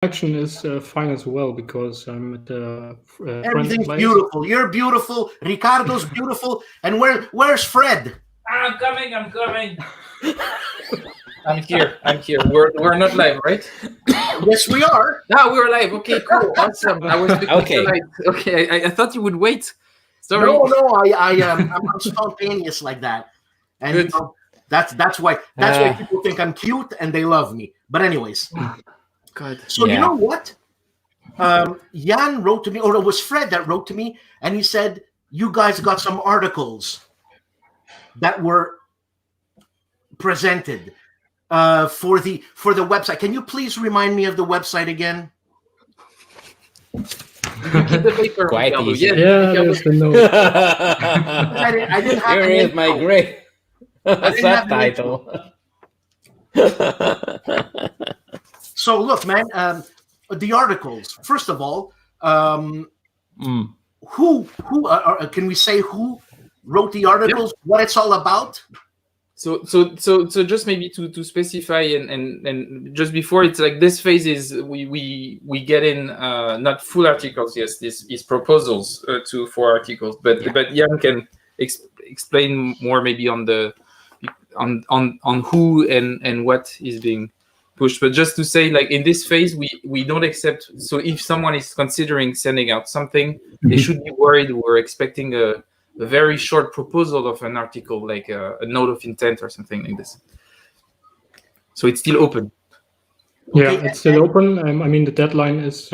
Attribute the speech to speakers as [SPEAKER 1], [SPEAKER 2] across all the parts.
[SPEAKER 1] Action is fine as well because I'm at the
[SPEAKER 2] Everything's
[SPEAKER 1] place.
[SPEAKER 2] beautiful. You're beautiful. Riccardo's beautiful. And where's Fred?
[SPEAKER 3] I'm coming. I'm here. We're not live, right?
[SPEAKER 2] Yes, we are.
[SPEAKER 3] No, we're live. Okay, cool, awesome. I was
[SPEAKER 4] Okay.
[SPEAKER 3] Okay, I thought you would wait. Sorry.
[SPEAKER 2] No, I'm spontaneous like that, and
[SPEAKER 3] Good.
[SPEAKER 2] you know, that's why people think I'm cute and they love me. But anyways,
[SPEAKER 3] God.
[SPEAKER 2] so you
[SPEAKER 4] Yeah.
[SPEAKER 2] know what? Jan wrote to me, or it was Fred that wrote to me, and he said you guys got some articles that were presented for the website. Can you please remind me of the website again?
[SPEAKER 3] You keep the paper.
[SPEAKER 4] Quite
[SPEAKER 3] Riccardo.
[SPEAKER 4] easy.
[SPEAKER 1] Yeah, there's the note.
[SPEAKER 2] I didn't have
[SPEAKER 4] Here
[SPEAKER 2] any
[SPEAKER 4] is my
[SPEAKER 2] info.
[SPEAKER 4] great
[SPEAKER 2] didn't have any
[SPEAKER 4] subtitle.
[SPEAKER 2] So look, man, the articles. First of all, who can we say who wrote the articles? What it's all about?
[SPEAKER 3] So just maybe to specify and just before, it's like this phase is we get in not full articles. Yes, this is proposals for articles, but Jan can explain more maybe on the on who and what is being pushed. But just to say, like in this phase, we don't accept. So if someone is considering sending out something, they should be worried. We're expecting a very short proposal of an article, like a note of intent or something like this. So it's still open.
[SPEAKER 1] Yeah, it's still open. I mean, the deadline is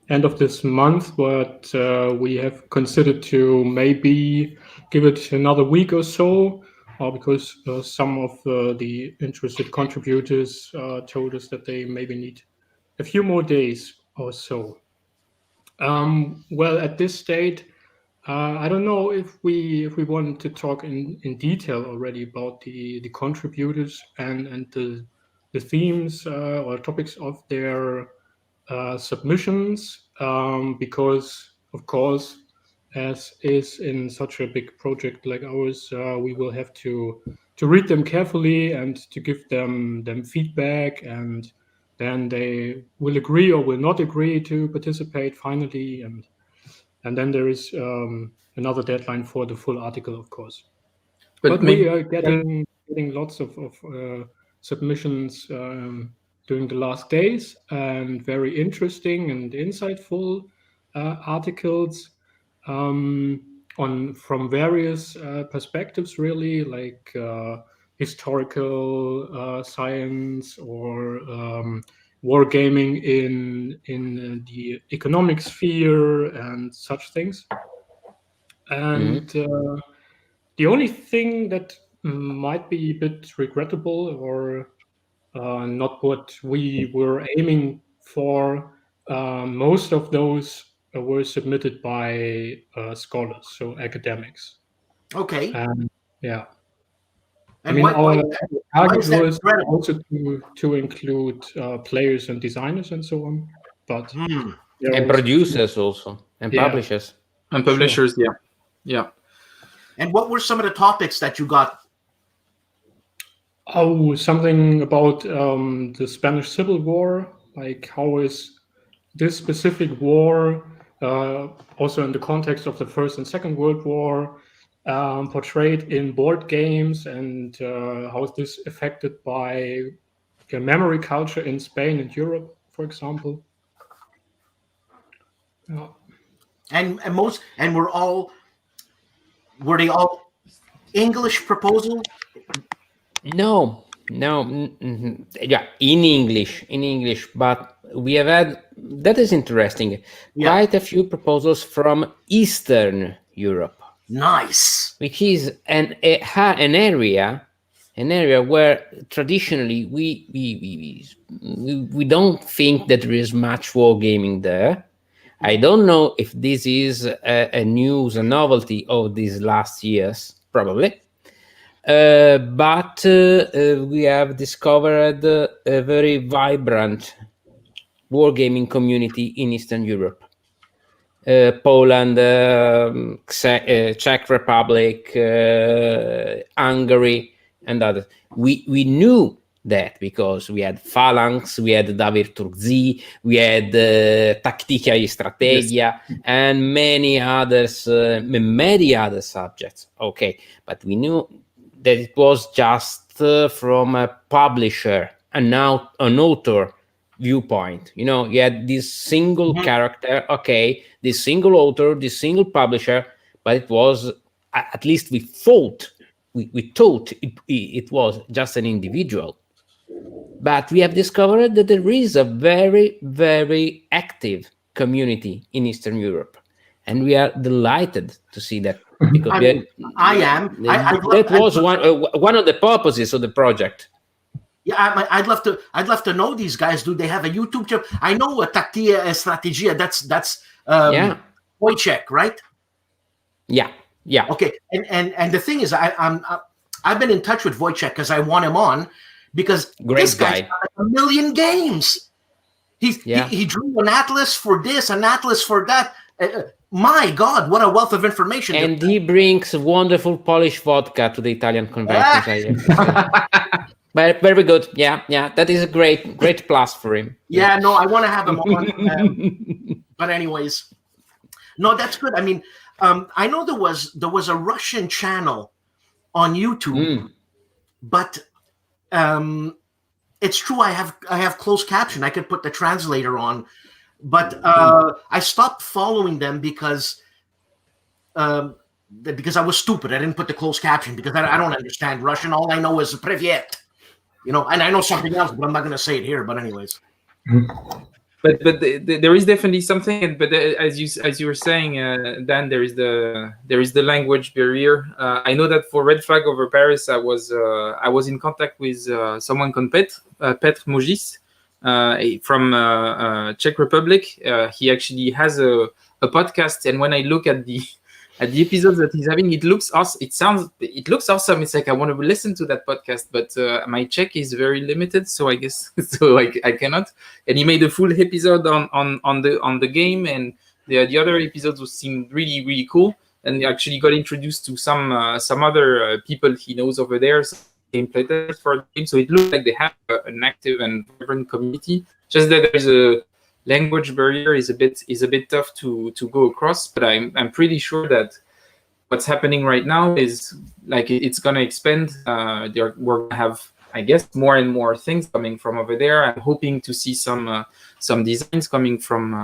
[SPEAKER 1] end of this month, but we have considered to maybe give it another week or so, because some of the interested contributors told us that they maybe need a few more days or so. Well, at this state, I don't know if we want to talk in detail already about the contributors and the themes or topics of their submissions, because of course, as is in such a big project like ours, we will have to read them carefully and to give them feedback, and then they will agree or will not agree to participate finally, and then there is another deadline for the full article, of course. But we are getting lots of submissions during the last days, and very interesting and insightful articles from various perspectives, really, like historical science or wargaming in the economic sphere and such things. And the only thing that might be a bit regrettable or not what we were aiming for, most of those were submitted by scholars, so academics.
[SPEAKER 2] Okay.
[SPEAKER 1] Yeah.
[SPEAKER 2] And
[SPEAKER 1] I mean, our target
[SPEAKER 2] is that
[SPEAKER 1] was
[SPEAKER 2] regrettable?
[SPEAKER 1] also to include players and designers and so on, but there are
[SPEAKER 4] And
[SPEAKER 1] also
[SPEAKER 4] producers also, and
[SPEAKER 1] Yeah.
[SPEAKER 4] publishers.
[SPEAKER 3] And publishers, yeah.
[SPEAKER 2] And what were some of the topics that you got?
[SPEAKER 1] Oh, something about the Spanish Civil War, like how is this specific war, also in the context of the First and Second World War, portrayed in board games, and how is this affected by memory culture in Spain and Europe, for example.
[SPEAKER 2] And were they all English proposals?
[SPEAKER 4] No, yeah, in English, but we have had, that is interesting, quite a few proposals from Eastern Europe.
[SPEAKER 2] Nice.
[SPEAKER 4] Which is an area where traditionally we don't think that there is much wargaming there. I don't know if this is a novelty of these last years, probably. But we have discovered a very vibrant wargaming community in Eastern Europe. Poland, Czech Republic, Hungary, and others. We knew that, because we had Phalanx, we had Da Virtuzi, we had Tactica y Strategia, and many others, many other subjects. Okay, but we knew that it was just from a publisher and now an author viewpoint. You know, you had this single character, okay, this single author, this single publisher, but it was, at least we thought, we thought it was just an individual. But we have discovered that there is a very, very active community in Eastern Europe, and we are delighted to see that, because that was one of the purposes of the project.
[SPEAKER 2] Yeah, I'd love to know these guys. Do they have a YouTube channel? I know Tactica e Strategia. That's Wojciech, right?
[SPEAKER 4] Yeah.
[SPEAKER 2] Okay, and the thing is, I've been in touch with Wojciech because I want him on, because this guy's got like 1 million games. He drew an atlas for this, an atlas for that. My God, what a wealth of information!
[SPEAKER 4] And he brings wonderful Polish vodka to the Italian conventions. But very good. Yeah. That is a great plus for him.
[SPEAKER 2] Yeah, no, I want to have him on. But anyways, no, that's good. I mean, I know there was a Russian channel on YouTube, but it's true. I have closed caption. I could put the translator on, but I stopped following them because I was stupid. I didn't put the closed caption because I don't understand Russian. All I know is Privyet. You know, and I know something else, but I'm not going to say it here. But anyways,
[SPEAKER 3] but there is definitely something. But as you were saying, Dan, there is the language barrier. I know that for Red Flag over Paris, I was in contact with someone called Petr Mogis from Czech Republic. He actually has a podcast, and when I look at the episodes that he's having, it looks awesome. It looks awesome. It's like I want to listen to that podcast, but my Czech is very limited, so I guess I cannot. And he made a full episode on the game, and the other episodes seemed really, really cool. And he actually got introduced to some other people he knows over there, game playtesters for the game. So it looks like they have an active and vibrant community. Just that there's a language barrier is a bit tough to go across, but I'm pretty sure that what's happening right now is like it's gonna expand. We're gonna have, I guess, more and more things coming from over there. I'm hoping to see some designs coming from.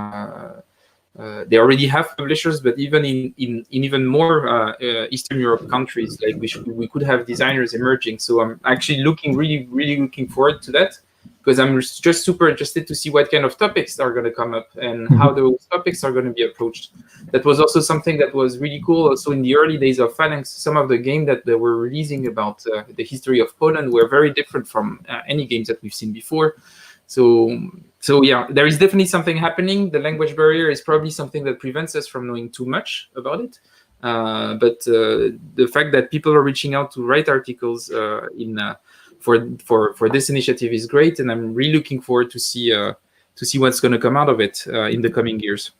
[SPEAKER 3] They already have publishers, but even in even more Eastern Europe countries, like we could have designers emerging. So I'm actually really looking forward to that, because I'm just super interested to see what kind of topics are going to come up and how those topics are going to be approached. That was also something that was really cool. Also in the early days of Phalanx, some of the games that they were releasing about the history of Poland were very different from any games that we've seen before. So yeah, there is definitely something happening. The language barrier is probably something that prevents us from knowing too much about it. But the fact that people are reaching out to write articles for this initiative is great, and I'm really looking forward to see what's going to come out of it in the coming years.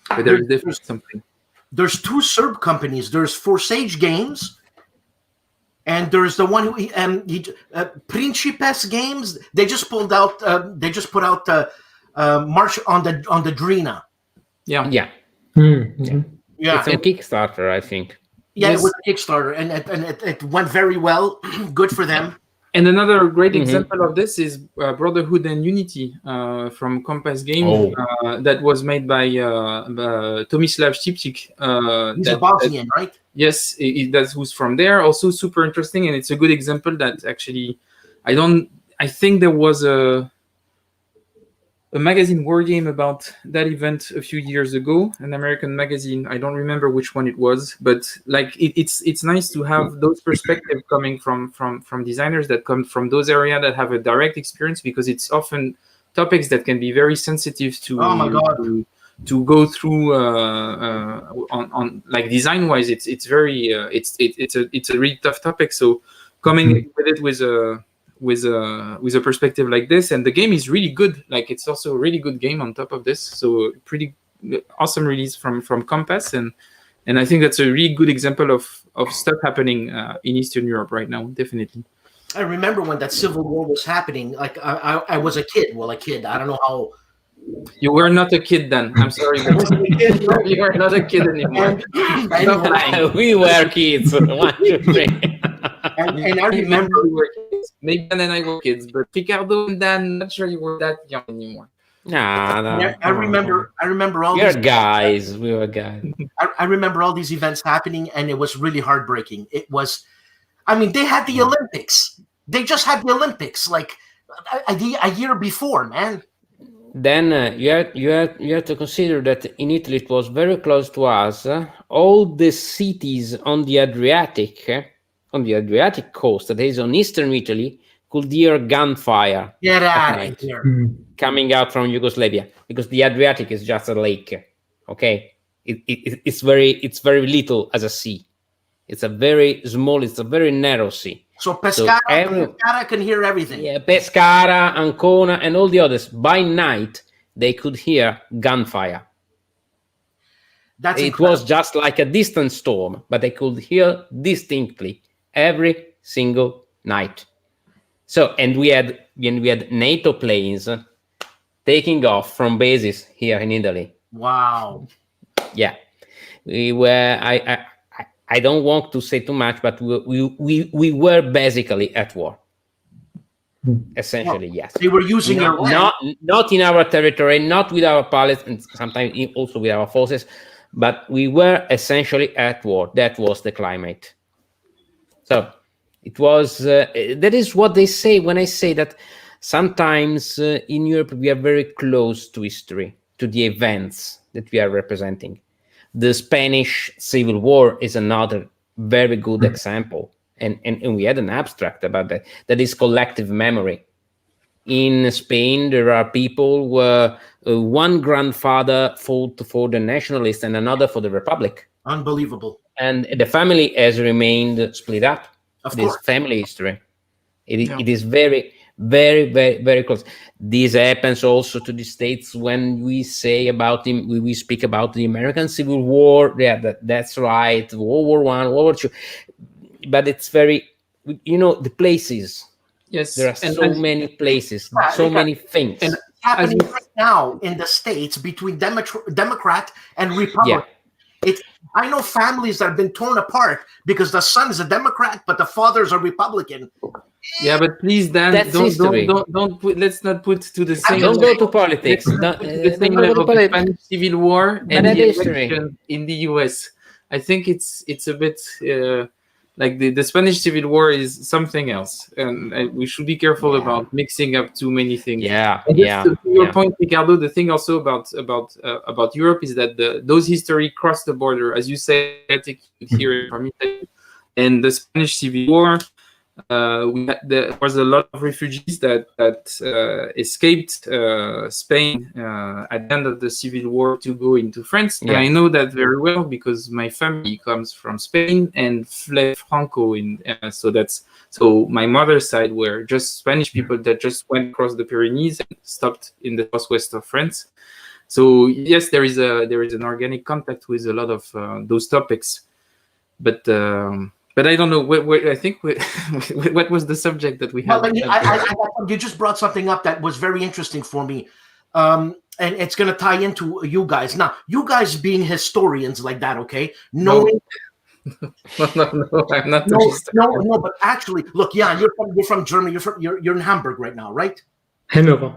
[SPEAKER 3] But there is definitely something.
[SPEAKER 2] There's two Serb companies. There's Forsage Games, and there's the one who Principes Games. They just put out March on the Drina.
[SPEAKER 4] Yeah.
[SPEAKER 2] Yeah,
[SPEAKER 4] It's a Kickstarter, I think.
[SPEAKER 2] Yeah, yes. It was a Kickstarter, and it went very well. Good for them.
[SPEAKER 3] And another great example of this is Brotherhood and Unity from Compass Game that was made by Tomislav Štipčík.
[SPEAKER 2] He's a Bosnian, right?
[SPEAKER 3] Yes, that's who's from there. Also super interesting, and it's a good example that actually I think there was a magazine Wargame about that event a few years ago, an American magazine. I don't remember which one it was, but like it's nice to have those perspectives coming from designers that come from those areas that have a direct experience, because it's often topics that can be very sensitive to to go through on like design wise. It's very it's a really tough topic. So coming with it with a perspective like this, and the game is really good. Like it's also a really good game on top of this. So pretty awesome release from Compass, and I think that's a really good example of stuff happening in Eastern Europe right now. Definitely.
[SPEAKER 2] I remember when that civil war was happening. Like I was a kid. Well, a kid. I don't know how.
[SPEAKER 3] You were not a kid then. I'm sorry,
[SPEAKER 2] I wasn't a kid, no.
[SPEAKER 3] you are not a kid anymore. Stop lying.
[SPEAKER 4] We were kids. 1, 2, 3.
[SPEAKER 2] And I remember
[SPEAKER 3] we were kids. Maybe Dan and I were kids, but Riccardo and Dan, not sure you were that young anymore.
[SPEAKER 4] No.
[SPEAKER 2] I remember all
[SPEAKER 4] We were
[SPEAKER 2] these
[SPEAKER 4] guys. We were guys.
[SPEAKER 2] I remember all these events happening, and it was really heartbreaking. It was, I mean, they had the Olympics. They just had the Olympics like a year before, man.
[SPEAKER 4] Then you have to consider that in Italy it was very close to us. All the cities on the Adriatic coast, that is on eastern Italy, could hear gunfire.
[SPEAKER 2] Get out of here.
[SPEAKER 4] Coming out from Yugoslavia, because the Adriatic is just a lake. Okay, it's very little as a sea. It's a very small. It's a very narrow sea.
[SPEAKER 2] So Pescara can hear everything.
[SPEAKER 4] Yeah, Pescara, Ancona, and all the others. By night, they could hear gunfire. It was just like a distant storm, but they could hear distinctly every single night. So, and we had NATO planes taking off from bases here in Italy.
[SPEAKER 2] Wow.
[SPEAKER 4] Yeah, we were. I don't want to say too much, but we were basically at war. Essentially, yes.
[SPEAKER 2] They were using
[SPEAKER 4] not in our territory, not with our pilots, and sometimes also with our forces, but we were essentially at war. That was the climate. So it was. That is what they say when I say that sometimes in Europe we are very close to history, to the events that we are representing. The Spanish Civil War is another very good example. And we had an abstract about that. That is collective memory. In Spain, there are people where one grandfather fought for the nationalists and another for the republic.
[SPEAKER 2] Unbelievable.
[SPEAKER 4] And the family has remained split up.
[SPEAKER 2] Of
[SPEAKER 4] this
[SPEAKER 2] course.
[SPEAKER 4] Family history. It is very, very, very, very close. This happens also to the States when we say about him. We speak about the American Civil War. Yeah, that's right. World War I, World War II. But it's very, the places.
[SPEAKER 3] Yes,
[SPEAKER 4] There are so many places, so many things.
[SPEAKER 2] And it's happening right now in the States between Democrat and Republican.
[SPEAKER 4] Yeah.
[SPEAKER 2] I know families that have been torn apart because the son is a Democrat, but the father's a Republican.
[SPEAKER 3] Yeah, but please, Dan, don't put. Let's not put to the same.
[SPEAKER 4] Don't go to politics.
[SPEAKER 3] The same level of the Spanish Civil War and the election in the U.S. I think it's a bit like the Spanish Civil War is something else, and we should be careful about mixing up too many things. To your point, Riccardo, the thing also about Europe is that those history cross the border, as you say. I think here from Italy, and the Spanish Civil War. There was a lot of refugees that escaped Spain at the end of the Civil War to go into France. And I know that very well because my family comes from Spain and fled Franco. So my mother's side were just Spanish people that just went across the Pyrenees and stopped in the southwest of France. So yes, there is an organic contact with a lot of those topics, but I don't know. I think what was the subject that we had?
[SPEAKER 2] You just brought something up that was very interesting for me, and it's going to tie into you guys. Now, you guys being historians like that, okay?
[SPEAKER 3] No, I'm not.
[SPEAKER 2] No. But actually, look, Jan, you're from Germany. You're in Hamburg right now, right?
[SPEAKER 1] Hanover.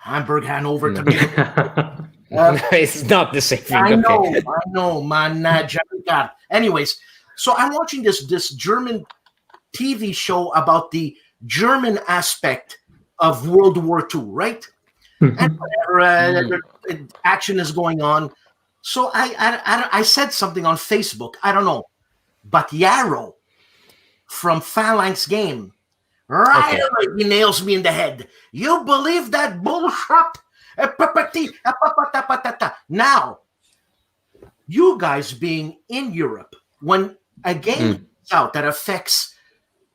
[SPEAKER 2] Hanover. To me.
[SPEAKER 4] It's not the same thing.
[SPEAKER 2] I know, man. Anyways. So I'm watching this German TV show about the German aspect of World War II, right? And whatever action is going on. So I said something on Facebook. I don't know, but Yarrow from Phalanx Game, away, he nails me in the head. You believe that bullshit? Now, you guys being in Europe, when a game comes out that affects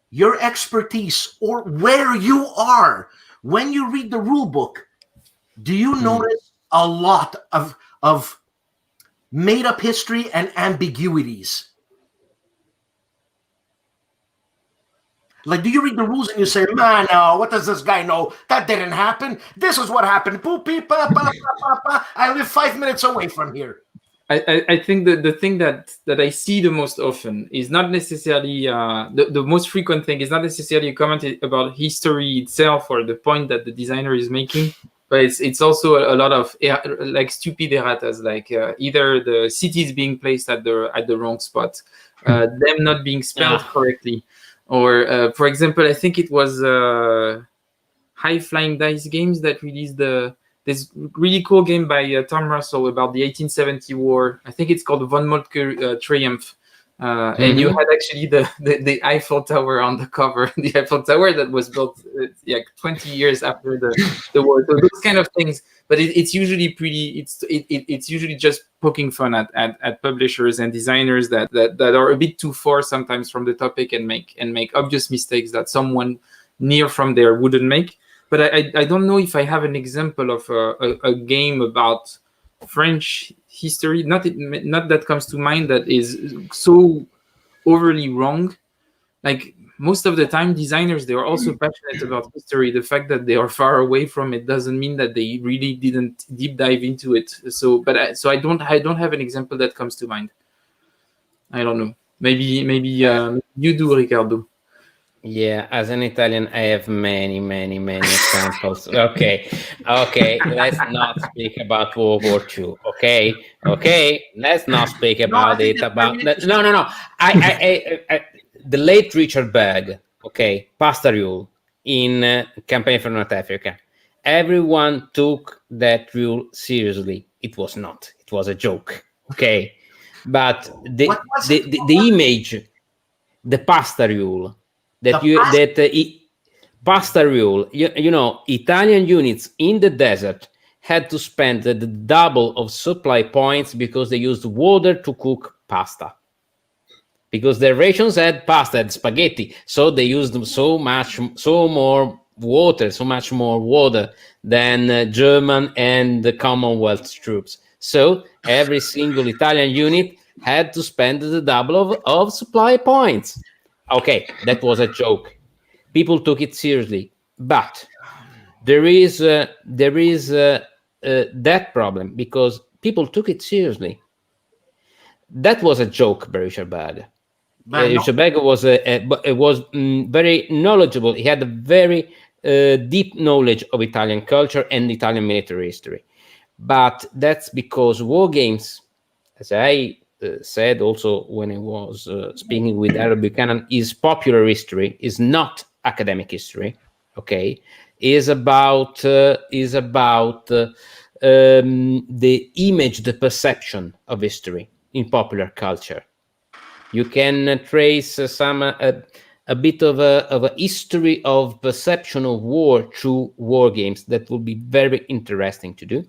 [SPEAKER 2] your expertise or where you are, when you read the rule book, do you notice a lot of made-up history and ambiguities? Like, do you read the rules and you say, man, no, what does this guy know? That didn't happen. This is what happened. Boop, beep, pa, pa, pa, pa. I live 5 minutes away from here.
[SPEAKER 3] I think that the thing that I see the most often is not necessarily the most frequent thing is not necessarily a comment about history itself or the point that the designer is making, but it's also a lot of like stupid erratas, like either the cities being placed at the wrong spot, them not being spelled correctly, or for example, I think it was High Flying Dice Games that released this really cool game by Tom Russell about the 1870 war. I think it's called Von Moltke Triumph. And you had actually the Eiffel Tower on the cover, the Eiffel Tower that was built like 20 years after the war. So those kind of things. But it's usually it's usually just poking fun at publishers and designers that are a bit too far sometimes from the topic and make obvious mistakes that someone near from there wouldn't make. But I don't know if I have an example of a game about French history. Not that comes to mind that is so overly wrong. Like most of the time, designers, they are also passionate about history. The fact that they are far away from it doesn't mean that they really didn't deep dive into it. So I don't have an example that comes to mind. I don't know. Maybe you do, Riccardo.
[SPEAKER 4] Yeah, as an Italian, I have many examples. Okay, let's not speak about World War II. Okay, let's not speak about it. No. I the late Richard Berg. Okay, Pastor in Campaign for North Africa. Everyone took that rule seriously. It was not. It was a joke. Okay, but the image, the Pastor rule. Pasta rule, you know, Italian units in the desert had to spend the double of supply points because they used water to cook pasta. Because their rations had pasta and spaghetti, so they used so much more water than German and the Commonwealth troops. So every single Italian unit had to spend the double of supply points. Okay, that was a joke. People took it seriously, but there is that problem because people took it seriously. That was a joke by Richard Berg. Richard Berg was very knowledgeable. He had a very deep knowledge of Italian culture and Italian military history. But that's because war games, as I said also when I was speaking with Harold Buchanan, is popular history, is not academic history. Okay, is about the image, the perception of history in popular culture. You can trace a bit of a history of perception of war through war games. That will be very interesting to do.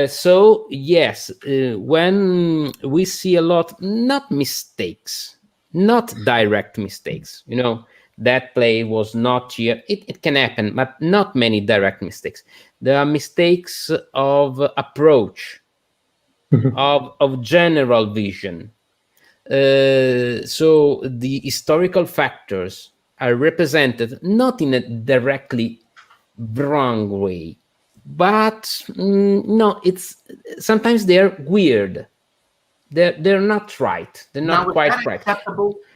[SPEAKER 4] So yes, when we see a lot, not mistakes, not direct mistakes, you know, that play was not here. It can happen, but not many direct mistakes. There are mistakes of approach, of general vision. So the historical factors are represented not in a directly wrong way, but no, it's sometimes they're weird. They're not right. They're not quite right.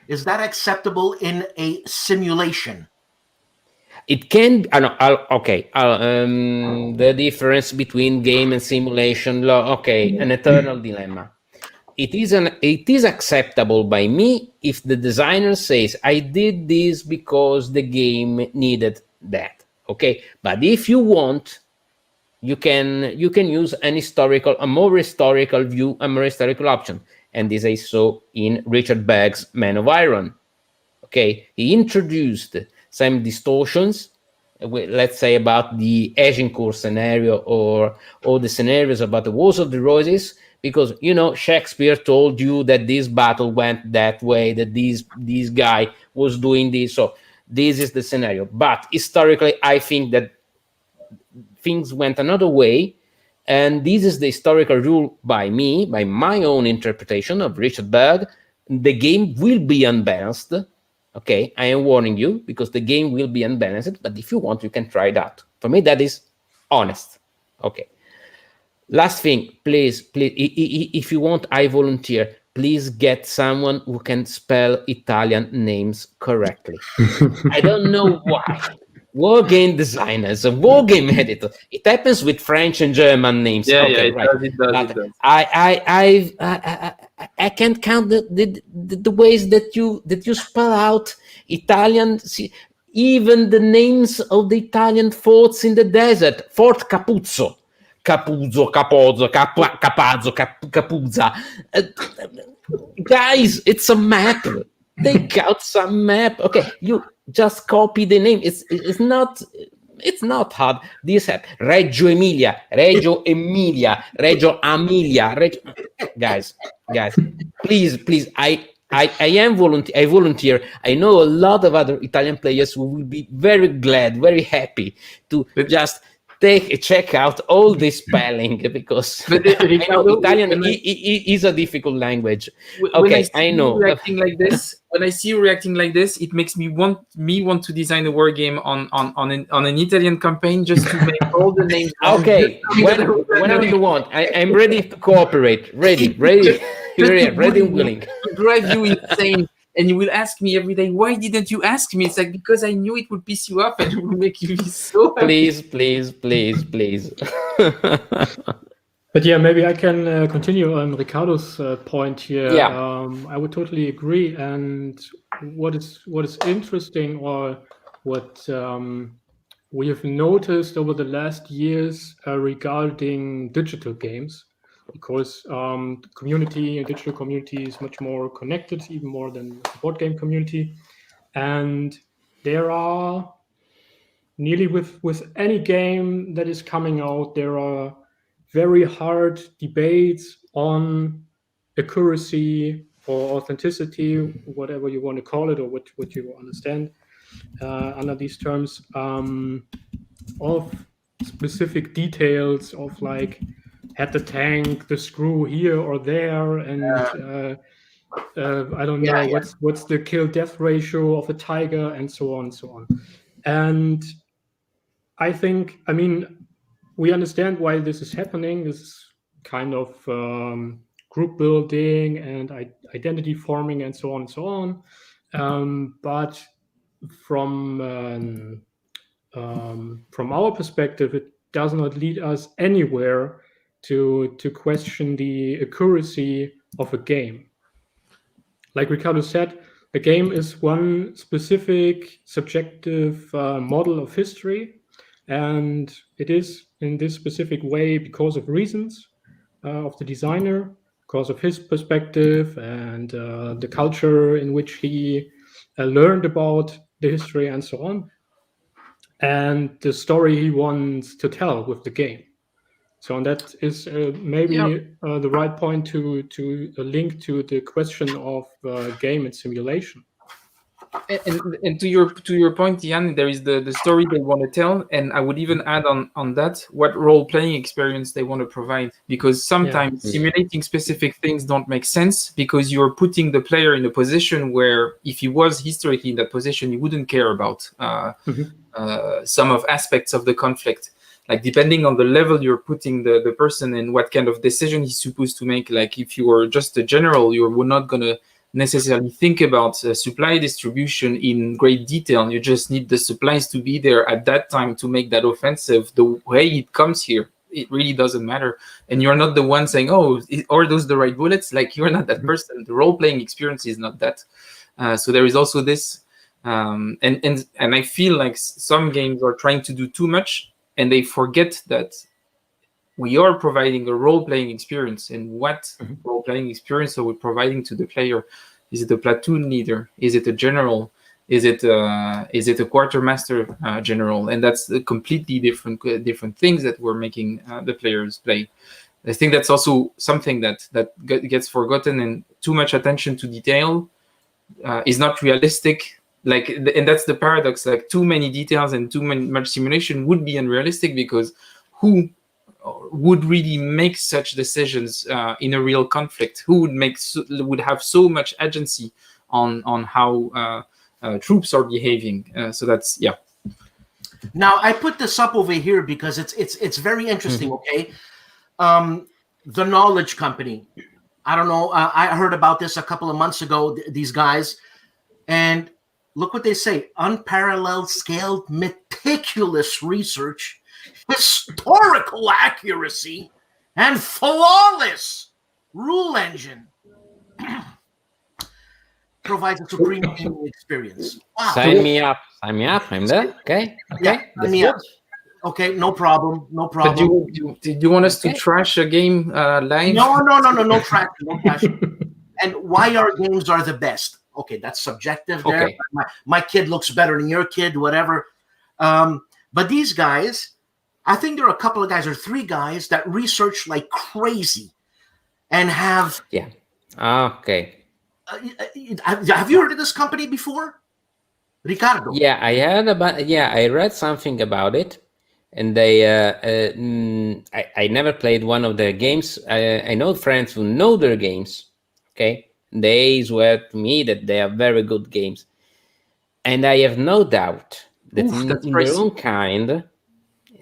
[SPEAKER 2] Is that acceptable in a simulation?
[SPEAKER 4] It can. The difference between game and simulation. Okay, an eternal dilemma. It is acceptable by me if the designer says I did this because the game needed that. Okay, but if you want, you can use a more historical view, a more historical option, and this I saw in Richard Berg's Man of Iron. Okay, he introduced some distortions, let's say about the Agincourt scenario or the scenarios about the Wars of the Roses, because you know Shakespeare told you that this battle went that way, that this guy was doing this, so this is the scenario. But historically, I think that things went another way, and this is the historical rule by me, by my own interpretation of Richard Berg. The game will be unbalanced, Okay, I am warning you because the game will be unbalanced, but if you want, you can try it out. For me, that is honest. Okay. Last thing, please, if you want, I volunteer. Please get someone who can spell Italian names correctly. I don't know why. Wargame designers, wargame editors. It happens with French and German names.
[SPEAKER 3] Yeah,
[SPEAKER 4] okay, right.
[SPEAKER 3] It does.
[SPEAKER 4] I can't count the ways that you spell out Italian. Even the names of the Italian forts in the desert. Fort Capuzzo. Capuzzo, Capozzo, Capazzo, Capuzza. Guys, it's a map. Take out some map. Okay, you just copy the name. It's not hard. This app, Reggio Emilia, Reggio Emilia, Reggio Emilia. Guys, please. I volunteer. I know a lot of other Italian players who will be very glad, very happy to just check out all this spelling because
[SPEAKER 3] Riccardo,
[SPEAKER 4] Italian is a difficult language. I know.
[SPEAKER 3] When I see you reacting like this, it makes me want to design a war game on an Italian campaign just to make all the names.
[SPEAKER 4] Okay, whenever you want, I'm ready to cooperate. Ready, and willing.
[SPEAKER 3] To drive you insane. And you will ask me every day, why didn't you ask me? It's like, because I knew it would piss you off and it would make you be so happy.
[SPEAKER 4] Please.
[SPEAKER 1] But yeah, maybe I can continue on Riccardo's point here.
[SPEAKER 4] Yeah.
[SPEAKER 1] I would totally agree. And what is interesting, or what we have noticed over the last years regarding digital games, because the community, digital community, is much more connected, even more than the board game community. And there are nearly with any game that is coming out, there are very hard debates on accuracy or authenticity, whatever you want to call it, or what you understand under these terms, of specific details of like, had the tank the screw here or there, and I don't know what's the kill death ratio of a tiger, and so on and so on. And I think, I mean, we understand why this is happening. This kind of group building and identity forming and so on and so on. But from our perspective, it does not lead us anywhere to question the accuracy of a game. Like Riccardo said, a game is one specific subjective model of history, and it is in this specific way because of reasons of the designer, because of his perspective and the culture in which he learned about the history and so on, and the story he wants to tell with the game. So, and that is maybe the right point to link to the question of game and simulation.
[SPEAKER 3] And to your point, Jan, there is the story they want to tell, and I would even add on that what role-playing experience they want to provide, because sometimes simulating specific things don't make sense because you're putting the player in a position where if he was historically in that position, he wouldn't care about some of aspects of the conflict. Like depending on the level you're putting the person in, what kind of decision he's supposed to make. Like if you were just a general, you're not going to necessarily think about supply distribution in great detail. You just need the supplies to be there at that time to make that offensive. The way it comes here, it really doesn't matter. And you're not the one saying, oh, are those the right bullets? Like you're not that person. The role-playing experience is not that. So there is also this. And I feel like some games are trying to do too much, and they forget that we are providing a role-playing experience. And what role-playing experience are we providing to the player? Is it a platoon leader? Is it a general? Is it a quartermaster general? And that's a completely different things that we're making the players play. I think that's also something that gets forgotten, and too much attention to detail is not realistic. Like, and that's the paradox. Like, too many details and much simulation would be unrealistic, because who would really make such decisions in a real conflict? Who would have so much agency on how troops are behaving. So that's
[SPEAKER 2] Now I put this up over here because it's very interesting. Okay, the Knowledge Company. I don't know. I heard about this a couple of months ago. These guys, and look what they say: unparalleled, scaled, meticulous research, historical accuracy, and flawless rule engine. Provides a supreme gaming experience. Wow.
[SPEAKER 4] Sign me up. I'm there. Okay.
[SPEAKER 2] Yeah, sign me up. Okay, no problem. No problem.
[SPEAKER 3] But do you want us to trash a game live?
[SPEAKER 2] No trash. No trash. And why our games are the best. Okay, that's subjective there.
[SPEAKER 4] Okay.
[SPEAKER 2] My kid looks better than your kid, whatever. But these guys, I think there are a couple of guys or 3 guys that research like crazy and have...
[SPEAKER 4] Yeah. Okay.
[SPEAKER 2] Have you heard of this company before? Riccardo?
[SPEAKER 4] Yeah, I heard about. Yeah, I read something about it, and they. I never played one of their games. I know friends who know their games. Okay, they swear to me that they are very good games, and I have no doubt that in their own kind,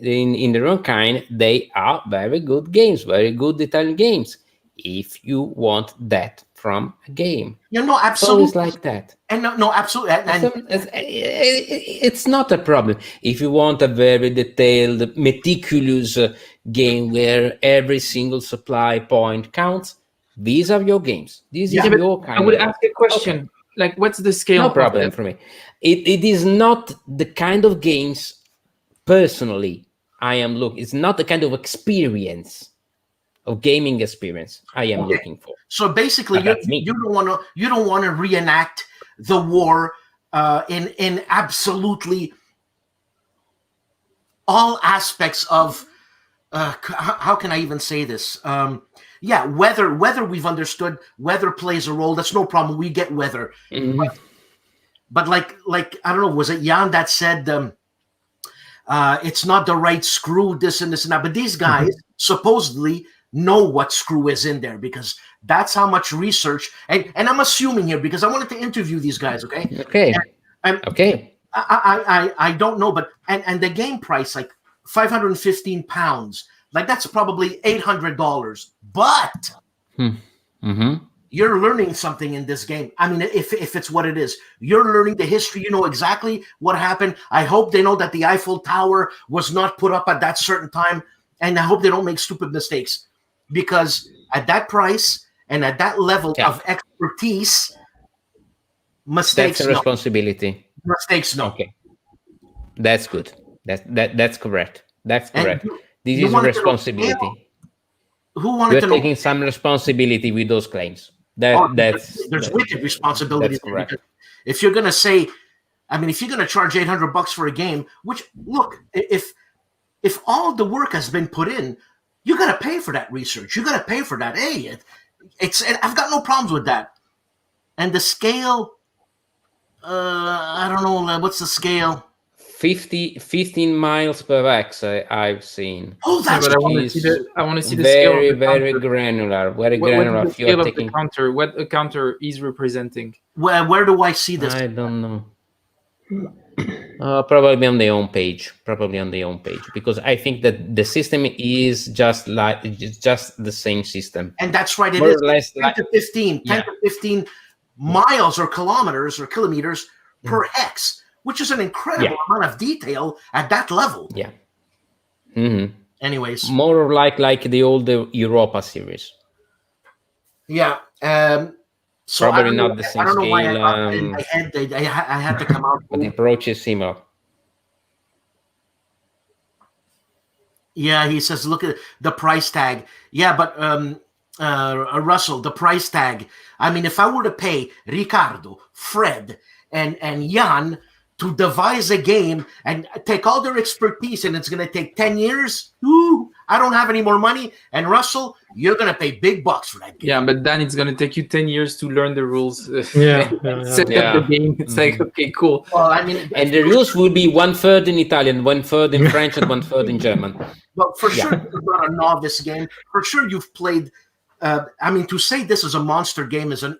[SPEAKER 4] in their own kind, they are very good games, very good Italian games. If you want that from a game,
[SPEAKER 2] no, absolutely,
[SPEAKER 4] it's like that.
[SPEAKER 2] And no, absolutely, and
[SPEAKER 4] it's not a problem. If you want a very detailed, meticulous game where every single supply point counts, these are your games. This is your kind.
[SPEAKER 3] I would ask a question. Okay. Like, what's the scale?
[SPEAKER 4] No problem for me. It is not the kind of games. Personally, I am looking. It's not the kind of experience. Of gaming experience I am looking for.
[SPEAKER 2] So basically, you don't want to reenact the war in absolutely all aspects of how can I even say this? Weather we've understood. Weather plays a role. That's no problem. We get weather. But like I don't know, was it Jan that said it's not the right screw, this and this and that? But these guys supposedly know what screw is in there because that's how much research and I'm assuming here because I wanted to interview these guys. Okay. I don't know, but and the game price like £515, like that's probably $800. But you're learning something in this game. I mean, if it's what it is, you're learning the history. You know exactly what happened. I hope they know that the Eiffel Tower was not put up at that certain time, and I hope they don't make stupid mistakes. Because at that price and at that level of expertise, mistakes.
[SPEAKER 4] That's a responsibility.
[SPEAKER 2] Mistakes, no.
[SPEAKER 4] Okay, that's good. That's correct. That's correct. This is a responsibility.
[SPEAKER 2] Who wanted to know?
[SPEAKER 4] You're taking some responsibility with those claims.
[SPEAKER 2] There's wicked responsibility.
[SPEAKER 4] That's correct.
[SPEAKER 2] If you're gonna say, I mean, if you're gonna charge $800 for a game, which look, if all of the work has been put in. You got to pay for that research. You got to pay for that. Hey, I've got no problems with that. And the scale, I don't know. What's the scale?
[SPEAKER 4] 15 miles per x. I've seen.
[SPEAKER 2] Oh, that's.
[SPEAKER 3] But I want to see the scale.
[SPEAKER 4] Very granular. Very granular.
[SPEAKER 3] What is the scale of the counter? What a counter is representing?
[SPEAKER 2] Where do I see this?
[SPEAKER 4] I don't know. Probably on the home page. Because I think that the system is just the same system.
[SPEAKER 2] And that's right. It is 10 to 15 miles or kilometers or kilometers per hex, which is an incredible amount of detail at that level.
[SPEAKER 4] Yeah.
[SPEAKER 2] Anyways,
[SPEAKER 4] more like the old Europa series.
[SPEAKER 2] Yeah. So
[SPEAKER 4] probably not the same scale. I don't know why I got
[SPEAKER 2] in my head. I had to come out.
[SPEAKER 4] But the approach is similar.
[SPEAKER 2] Yeah, he says, look at the price tag. Yeah, but Russell, the price tag. I mean, if I were to pay Riccardo, Fred, and Jan to devise a game and take all their expertise, and it's going to take 10 years, I don't have any more money. And Russell, you're going to pay big bucks for that game.
[SPEAKER 3] Yeah, but then it's going to take you 10 years to learn the rules.
[SPEAKER 1] Set
[SPEAKER 3] up the game. It's like, okay, cool.
[SPEAKER 2] Well, I mean,
[SPEAKER 4] and the rules will be 1/3 in Italian, 1/3 in French, and 1/3 in German.
[SPEAKER 2] But for sure, it's not a novice game. For sure, you've played. I mean, to say this is a monster game is an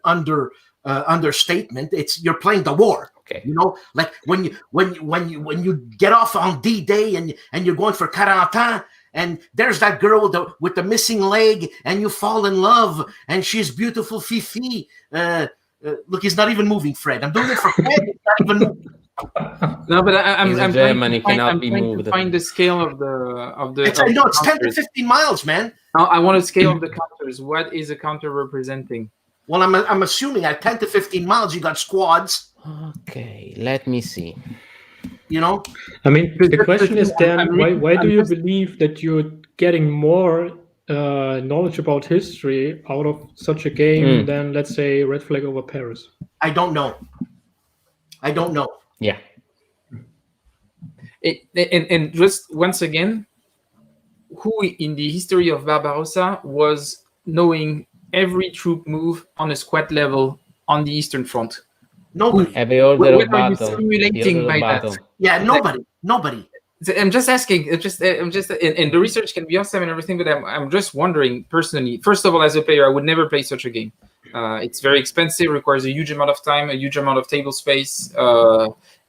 [SPEAKER 2] understatement. You're playing the war.
[SPEAKER 4] Okay.
[SPEAKER 2] You know, like when you get off on D-Day and you're going for Carentan, and there's that girl with the missing leg, and you fall in love, and she's beautiful, Fifi. Look, he's not even moving, Fred. I'm doing it for Fred. He's not even moving.
[SPEAKER 3] No, but I'm trying
[SPEAKER 4] to
[SPEAKER 3] find the scale of the.
[SPEAKER 2] It's 10 to 15 miles, man.
[SPEAKER 3] No, I want to scale of the counters. What is a counter representing?
[SPEAKER 2] Well, I'm assuming at 10 to 15 miles, you got squads.
[SPEAKER 4] Okay, let me see.
[SPEAKER 2] You know,
[SPEAKER 1] I mean, the question is then, why do you believe that you're getting more knowledge about history out of such a game than, let's say, Red Flag over Paris?
[SPEAKER 2] I don't know.
[SPEAKER 4] Yeah.
[SPEAKER 3] And just once again, who in the history of Barbarossa was knowing every troop move on a squad level on the Eastern Front?
[SPEAKER 2] Nobody.
[SPEAKER 4] Every order of
[SPEAKER 3] What are you
[SPEAKER 4] battle.
[SPEAKER 3] simulating by that?
[SPEAKER 2] Yeah, nobody.
[SPEAKER 3] I'm just asking. And the research can be awesome and everything, but I'm just wondering personally. First of all, as a player, I would never play such a game. It's very expensive, requires a huge amount of time, a huge amount of table space,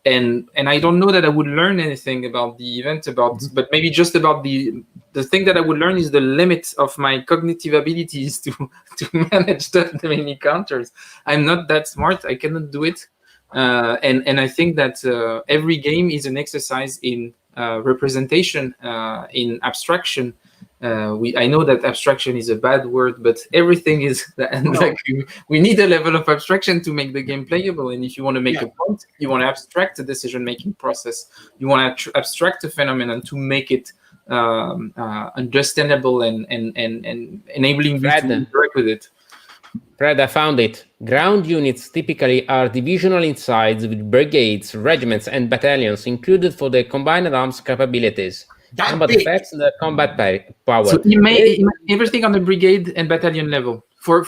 [SPEAKER 3] and I don't know that I would learn anything about the event. But maybe just about the thing that I would learn is the limit of my cognitive abilities to manage that many counters. I'm not that smart. I cannot do it. And I think that every game is an exercise in representation, in abstraction. I know that abstraction is a bad word, but everything is like we need a level of abstraction to make the game playable. And if you want to make a point, you want to abstract the decision-making process. You want to abstract a phenomenon to make it understandable and enabling you to interact with it.
[SPEAKER 4] Fred, I found it. Ground units typically are divisional in size with brigades, regiments, and battalions included for their combined arms capabilities. Combat effects and the combat power.
[SPEAKER 3] So everything on the brigade and battalion level for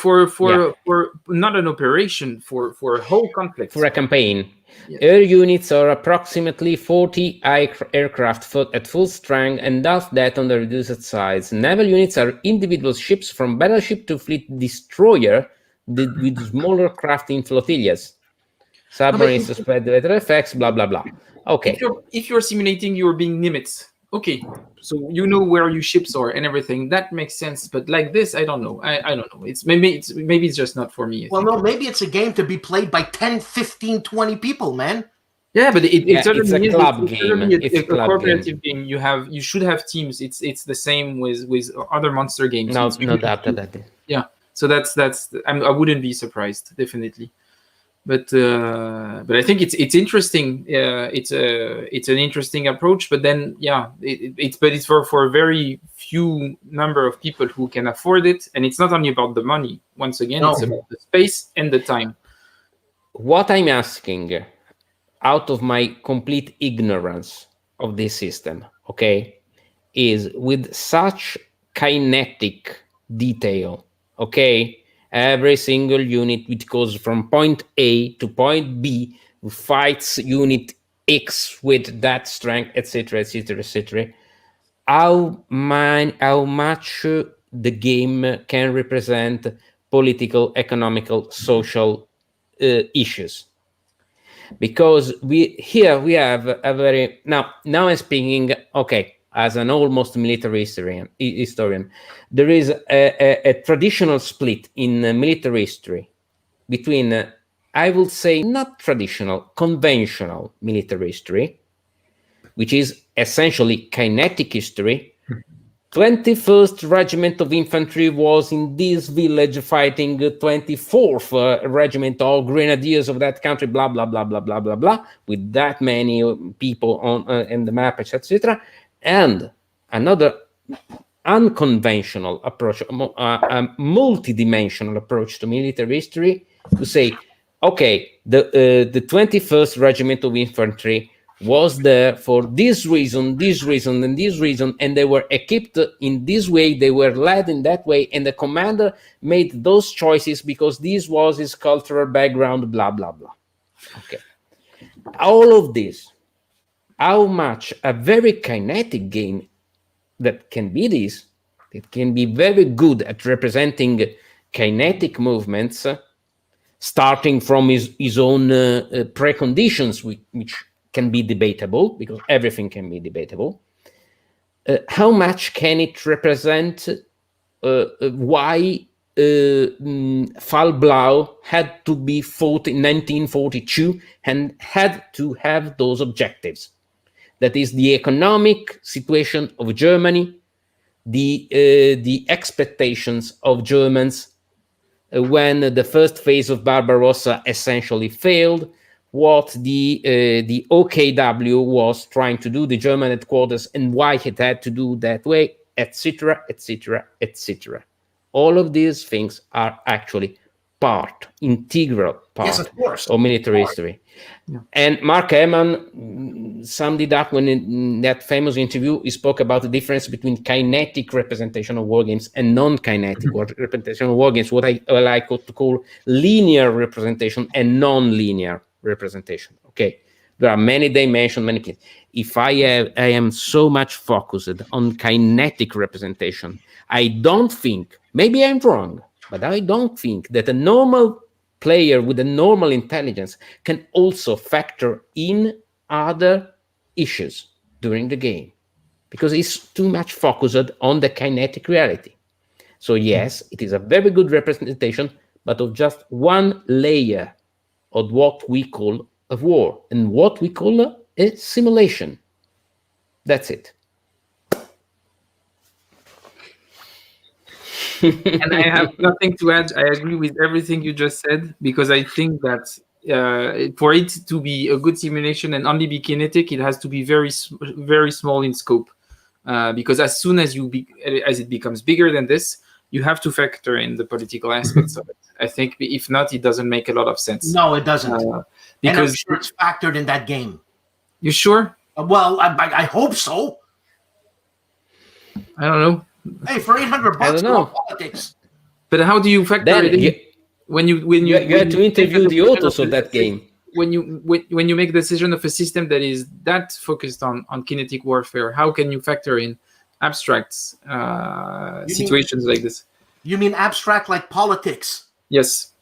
[SPEAKER 3] not an operation, for a whole conflict.
[SPEAKER 4] For a campaign. Yeah. Air units are approximately 40 aircraft at full strength and half that on the reduced size. Naval units are individual ships from battleship to fleet destroyer with smaller craft in flotillas. Submarines to spread the better effects, blah, blah, blah. Okay.
[SPEAKER 3] If you're simulating, you're being Nimitz. Okay, so you know where your ships are and everything. That makes sense. But like this, I don't know. I don't know. Maybe it's just not for me.
[SPEAKER 2] No, maybe it's a game to be played by 10, 15, 20 people, man.
[SPEAKER 3] Yeah, but it's
[SPEAKER 4] a club game.
[SPEAKER 3] It's a cooperative game. You should have teams. It's the same with other monster games.
[SPEAKER 4] No doubt that.
[SPEAKER 3] Yeah. So that's I wouldn't be surprised, definitely. But I think it's interesting. It's an interesting approach. But then it's for a very few number of people who can afford it, and it's not only about the money. Once again, it's about the space and the time.
[SPEAKER 4] What I'm asking, out of my complete ignorance of this system, okay, is with such kinetic detail, okay. Every single unit which goes from point A to point B fights unit X with that strength, etc., etc., etc. How much the game can represent political, economical, social issues? Because we have a very now I'm speaking as an almost military historian, there is a traditional split in military history between, I would say, not traditional, conventional military history, which is essentially kinetic history. 21st Regiment of Infantry was in this village fighting 24th Regiment of Grenadiers of that country, blah, blah, blah, blah, blah, blah, blah, with that many people on in the map, etc. And another unconventional approach, a multi-dimensional approach to military history, to say, the 21st Regiment of Infantry was there for this reason, and this reason, and they were equipped in this way, they were led in that way, and the commander made those choices because this was his cultural background, blah, blah, blah. Okay. All of this, how much a very kinetic game that can be this, it can be very good at representing kinetic movements, starting from his own preconditions, which can be debatable, because everything can be debatable. How much can it represent why Fall Blau had to be fought in 1942 and had to have those objectives? That is the economic situation of Germany, the expectations of Germans when the first phase of Barbarossa essentially failed, what the OKW was trying to do, the German headquarters, and why it had to do that way, etc., etc., etc. All of these things are actually integral part
[SPEAKER 2] Yes, of course.
[SPEAKER 4] of military history.
[SPEAKER 3] Yeah.
[SPEAKER 4] And Mark Eman summed it up when in that famous interview he spoke about the difference between kinetic representation of war games and non-kinetic representation of war games, what I like to call linear representation and non-linear representation. Okay, there are many dimensions, many places. If I am so much focused on kinetic representation, I don't think, maybe I'm wrong, but I don't think that a normal player with a normal intelligence can also factor in other issues during the game, because it's too much focused on the kinetic reality. So yes, it is a very good representation, but of just one layer of what we call a war and what we call a simulation. That's it.
[SPEAKER 3] And I have nothing to add. I agree with everything you just said, because I think that for it to be a good simulation and only be kinetic, it has to be very, very small in scope. Because as soon as as it becomes bigger than this, you have to factor in the political aspects of it. I think if not, it doesn't make a lot of sense.
[SPEAKER 2] No, it doesn't.
[SPEAKER 3] Because
[SPEAKER 2] and I'm sure it's factored in that game.
[SPEAKER 3] You sure?
[SPEAKER 2] Well, I hope so.
[SPEAKER 3] I don't know.
[SPEAKER 2] Hey, for $800, no politics.
[SPEAKER 3] But how do you factor it in? When you
[SPEAKER 4] have to interview the authors of that game.
[SPEAKER 3] When you make a decision of a system that is that focused on kinetic warfare, how can you factor in abstract situations like this?
[SPEAKER 2] You mean abstract like politics?
[SPEAKER 3] Yes.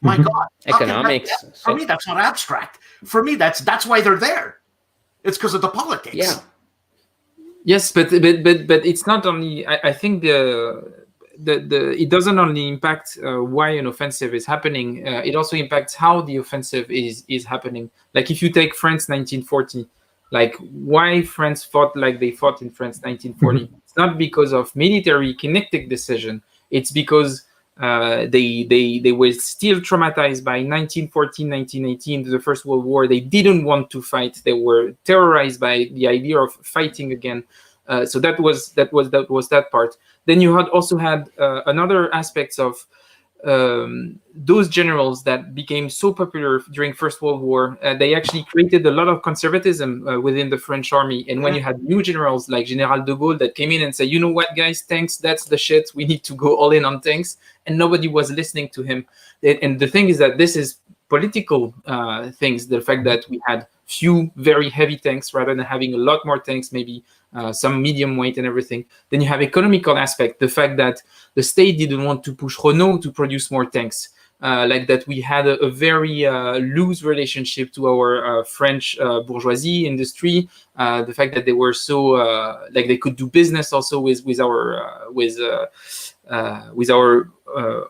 [SPEAKER 2] My God.
[SPEAKER 4] Economics.
[SPEAKER 2] For me, that's not abstract. For me, that's why they're there. It's because of the politics.
[SPEAKER 4] Yeah.
[SPEAKER 3] Yes, but it's not only. I think it doesn't only impact why an offensive is happening. It also impacts how the offensive is happening. Like if you take France 1940, like why France fought like they fought in France 1940. It's not because of military kinetic decision. It's because they were still traumatized by 1914, 1918, the First World War. They didn't want to fight. They were terrorized by the idea of fighting again. So that was that part. Then you also had another aspects of those generals that became so popular during First World War. They actually created a lot of conservatism within the French army. And when you had new generals like General de Gaulle that came in and said, you know what, guys, tanks, that's the shit. We need to go all in on tanks. And nobody was listening to him. And the thing is that this is political things. The fact that we had few very heavy tanks rather than having a lot more tanks, maybe some medium weight and everything. Then you have economical aspect, the fact that the state didn't want to push Renault to produce more tanks, like that we had a very loose relationship to our French bourgeoisie industry, the fact that they were so like they could do business also with our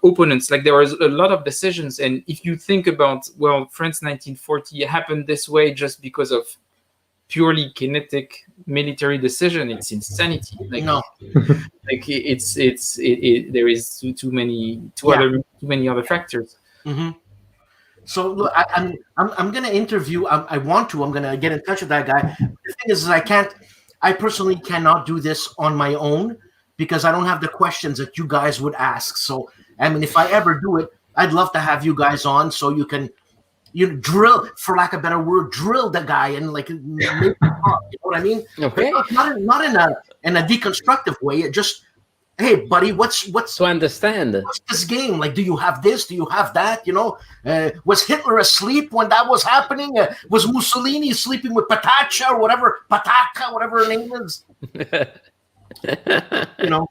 [SPEAKER 3] opponents. Like there was a lot of decisions, and if you think about, well, France 1940 happened this way just because of purely kinetic military decision, it's insanity. Like,
[SPEAKER 2] no,
[SPEAKER 3] like there is too many other factors.
[SPEAKER 2] Mm-hmm. So look, I'm gonna interview. I'm gonna get in touch with that guy. The thing is I personally cannot do this on my own because I don't have the questions that you guys would ask. So I mean, if I ever do it, I'd love to have you guys on so you can drill, for lack of a better word, drill the guy and like make him talk, you know what I mean?
[SPEAKER 4] Okay.
[SPEAKER 2] Not in a deconstructive way. It just, hey buddy, what's
[SPEAKER 4] to understand
[SPEAKER 2] what's this game? Like, do you have this? Do you have that? You know, was Hitler asleep when that was happening? Was Mussolini sleeping with Patacca or whatever, Patacca, whatever her name is? You know.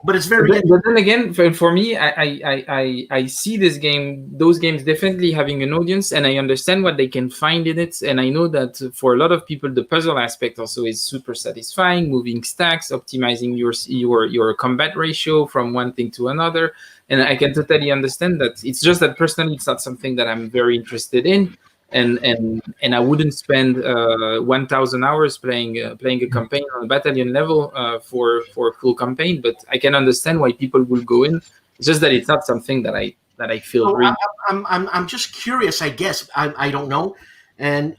[SPEAKER 2] but it's very.
[SPEAKER 3] But then again, for me, I see those games definitely having an audience, and I understand what they can find in it, and I know that for a lot of people, the puzzle aspect also is super satisfying. Moving stacks, optimizing your combat ratio from one thing to another, and I can totally understand that. It's just that personally, it's not something that I'm very interested in. And I wouldn't spend 1,000 hours playing a campaign on a battalion level for a full campaign. But I can understand why people will go in. It's just that it's not something that I feel.
[SPEAKER 2] So
[SPEAKER 3] really...
[SPEAKER 2] I'm just curious. I guess I don't know, and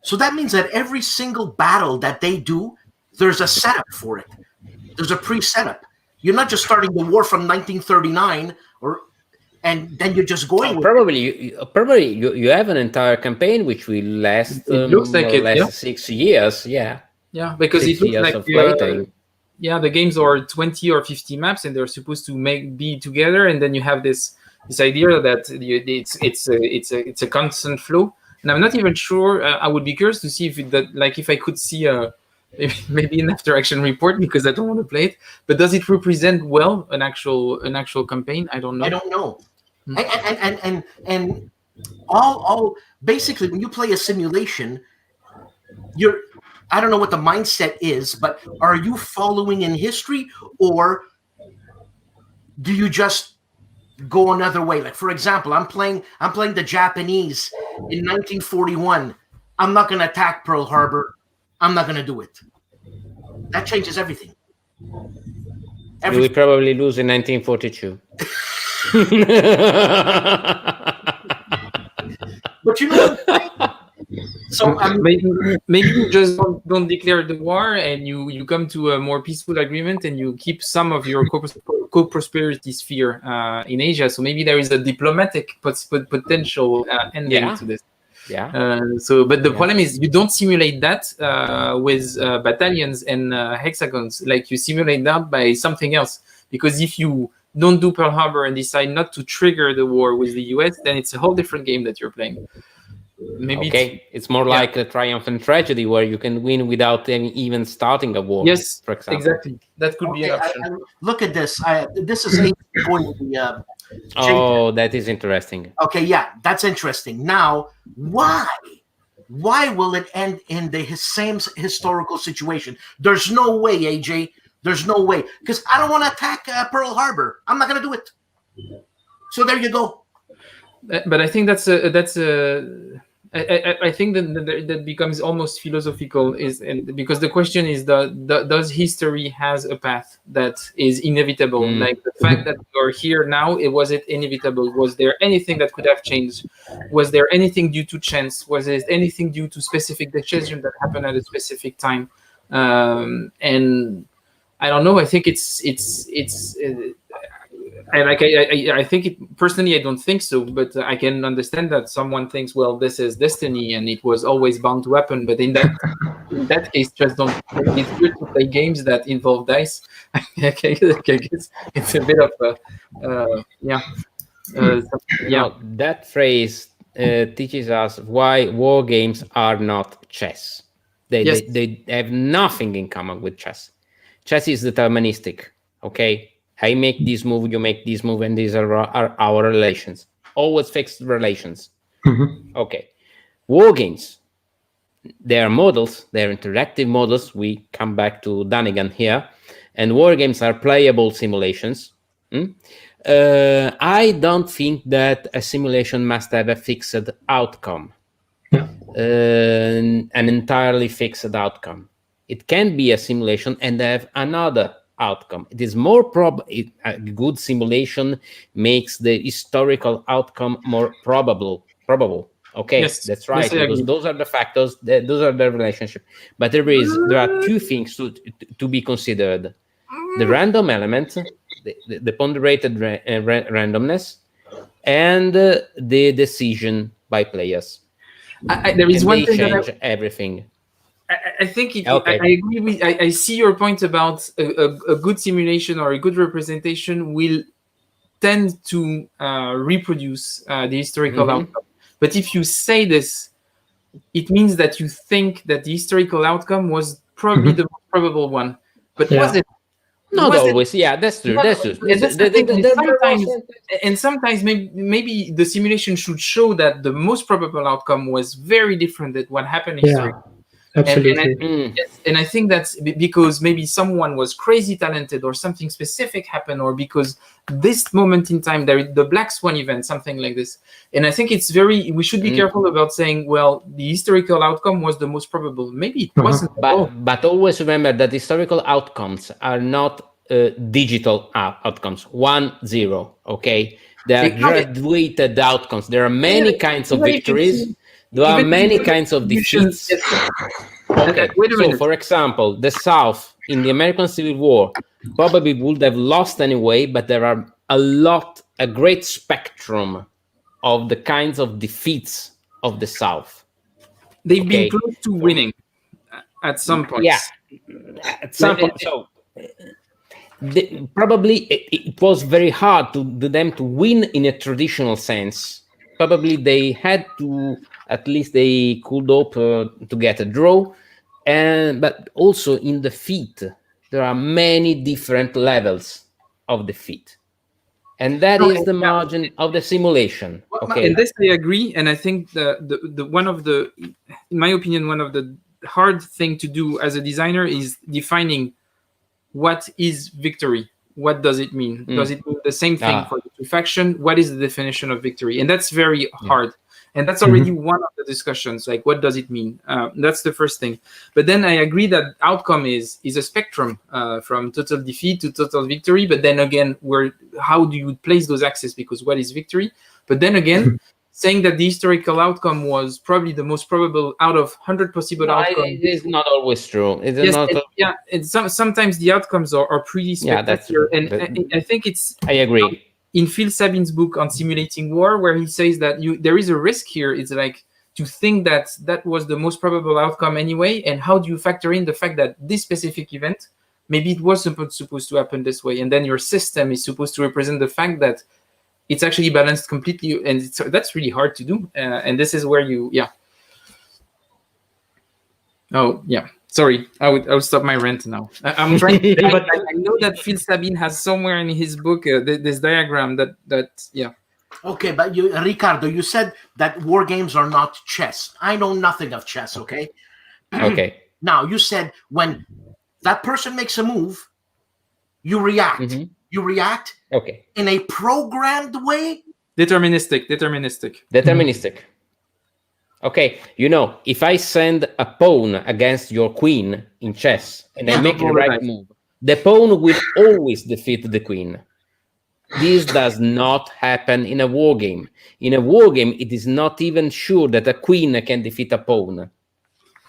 [SPEAKER 2] so that means that every single battle that they do, there's a setup for it. There's a pre-setup. You're not just starting the war from 1939 and then you're just going.
[SPEAKER 4] So probably you have an entire campaign which will last.
[SPEAKER 3] It looks like it,
[SPEAKER 4] 6 years. Yeah.
[SPEAKER 3] Yeah, because
[SPEAKER 4] 6
[SPEAKER 3] it looks
[SPEAKER 4] years
[SPEAKER 3] like
[SPEAKER 4] of playtime.
[SPEAKER 3] The games are 20 or 50 maps, and they're supposed to be together, and then you have this idea that it's a constant flow. And I'm not even sure. I would be curious to see if I could see maybe an after action report, because I don't want to play it. But does it represent well an actual campaign? I don't know.
[SPEAKER 2] I don't know. And all basically, when you play a simulation, I don't know what the mindset is, but are you following in history, or do you just go another way? Like, for example, I'm playing the Japanese in 1941. I'm not going to attack Pearl Harbor. I'm not going to do it. That changes everything.
[SPEAKER 4] You will probably lose in 1942.
[SPEAKER 2] But you know what? So
[SPEAKER 3] maybe you just don't declare the war, and you come to a more peaceful agreement, and you keep some of your co-prosperity sphere in Asia. So maybe there is a diplomatic potential ending to this.
[SPEAKER 4] Yeah.
[SPEAKER 3] But the problem is you don't simulate that with battalions and hexagons. Like, you simulate that by something else. Because if you don't do Pearl Harbor and decide not to trigger the war with the US, then it's a whole different game that you're playing. Maybe
[SPEAKER 4] it's more like a Triumph and Tragedy, where you can win without even starting a war.
[SPEAKER 3] Yes,
[SPEAKER 4] for example.
[SPEAKER 3] Exactly. That could be an option.
[SPEAKER 2] Look at this. This is going to be.
[SPEAKER 4] That is interesting.
[SPEAKER 2] Okay, yeah, that's interesting. Now, why will it end in the same historical situation? There's no way, AJ. There's no way, because I don't want to attack Pearl Harbor. I'm not going to do it. So there you go.
[SPEAKER 3] But I think I think that becomes almost philosophical, because the question is, does history has a path that is inevitable? Like, the fact that you're here now, was it inevitable? Was there anything that could have changed? Was there anything due to chance? Was there anything due to specific decision that happened at a specific time? And I don't know. I think I think it personally. I don't think so, but I can understand that someone thinks, well, this is destiny, and it was always bound to happen. But in that case, just don't. It's good to play games that involve dice. I guess it's a bit of
[SPEAKER 4] That phrase teaches us why war games are not chess. They have nothing in common with chess. Chess is deterministic. Okay. I make this move, you make this move, and these are our relations. Always fixed relations. Mm-hmm. Okay. War games, they are models, they're interactive models. We come back to Dunnigan here. And war games are playable simulations. I don't think that a simulation must have a fixed outcome. Yeah. An entirely fixed outcome. It can be a simulation and have another outcome. It is more a good simulation makes the historical outcome more probable. Okay, yes, that's right. Because those are the factors. Those are the relationship. But there are two things to be considered: the random element, the ponderated randomness, and the decision by players.
[SPEAKER 3] There is one thing
[SPEAKER 4] change everything.
[SPEAKER 3] I think I agree with. I see your point about a good simulation or a good representation will tend to reproduce the historical outcome. But if you say this, it means that you think that the historical outcome was probably the most probable one. But
[SPEAKER 4] Not always. Yeah, that's true. That's true.
[SPEAKER 3] Sometimes maybe the simulation should show that the most probable outcome was very different than what happened historically.
[SPEAKER 1] Absolutely.
[SPEAKER 3] And I think that's because maybe someone was crazy talented or something specific happened, or because this moment in time, the Black Swan event, something like this. And I think we should be careful about saying, well, the historical outcome was the most probable. Maybe it wasn't.
[SPEAKER 4] But always remember that historical outcomes are not digital outcomes, 1-0, okay? They are graduated outcomes. There are many kinds of victories. There are many kinds of defeats. Okay, so for example, the South in the American Civil War probably would have lost anyway, but there are a great spectrum of the kinds of defeats of the South.
[SPEAKER 3] They've been close to winning at some point.
[SPEAKER 4] Yeah, at some point. So probably it was very hard to them to win in a traditional sense. Probably they had to, at least they could hope to get a draw. But also in defeat, there are many different levels of defeat. And that is the margin of the simulation. Okay.
[SPEAKER 3] And this I agree. And I think in my opinion, one of the hard thing to do as a designer is defining what is victory. What does it mean? Does it mean the same thing for the two faction? What is the definition of victory? And that's very hard. And that's already one of the discussions. Like, what does it mean? That's the first thing. But then I agree that outcome is a spectrum from total defeat to total victory. But then again, how do you place those axes? Because what is victory? But then again, saying that the historical outcome was probably the most probable out of 100 possible outcomes.
[SPEAKER 4] It is not always true.
[SPEAKER 3] Sometimes the outcomes are pretty spectacular. And I think I
[SPEAKER 4] agree.
[SPEAKER 3] In Phil Sabine's book on simulating war, where he says that there is a risk here. It's like to think that was the most probable outcome anyway. And how do you factor in the fact that this specific event, maybe it was supposed to happen this way. And then your system is supposed to represent the fact that it's actually balanced completely. And that's really hard to do. And this is where Sorry, I would stop my rant now. I'm trying. But I know that Phil Sabine has somewhere in his book this diagram that.
[SPEAKER 2] Okay, but Riccardo, you said that war games are not chess. I know nothing of chess. Okay.
[SPEAKER 4] Okay.
[SPEAKER 2] Now you said when that person makes a move, you react.
[SPEAKER 4] Mm-hmm.
[SPEAKER 2] You react.
[SPEAKER 4] Okay.
[SPEAKER 2] In a programmed way.
[SPEAKER 3] Deterministic.
[SPEAKER 4] Okay, if I send a pawn against your queen in chess and I make the right move, the pawn will always defeat the queen. This does not happen in a war game. In a war game, it is not even sure that a queen can defeat a pawn,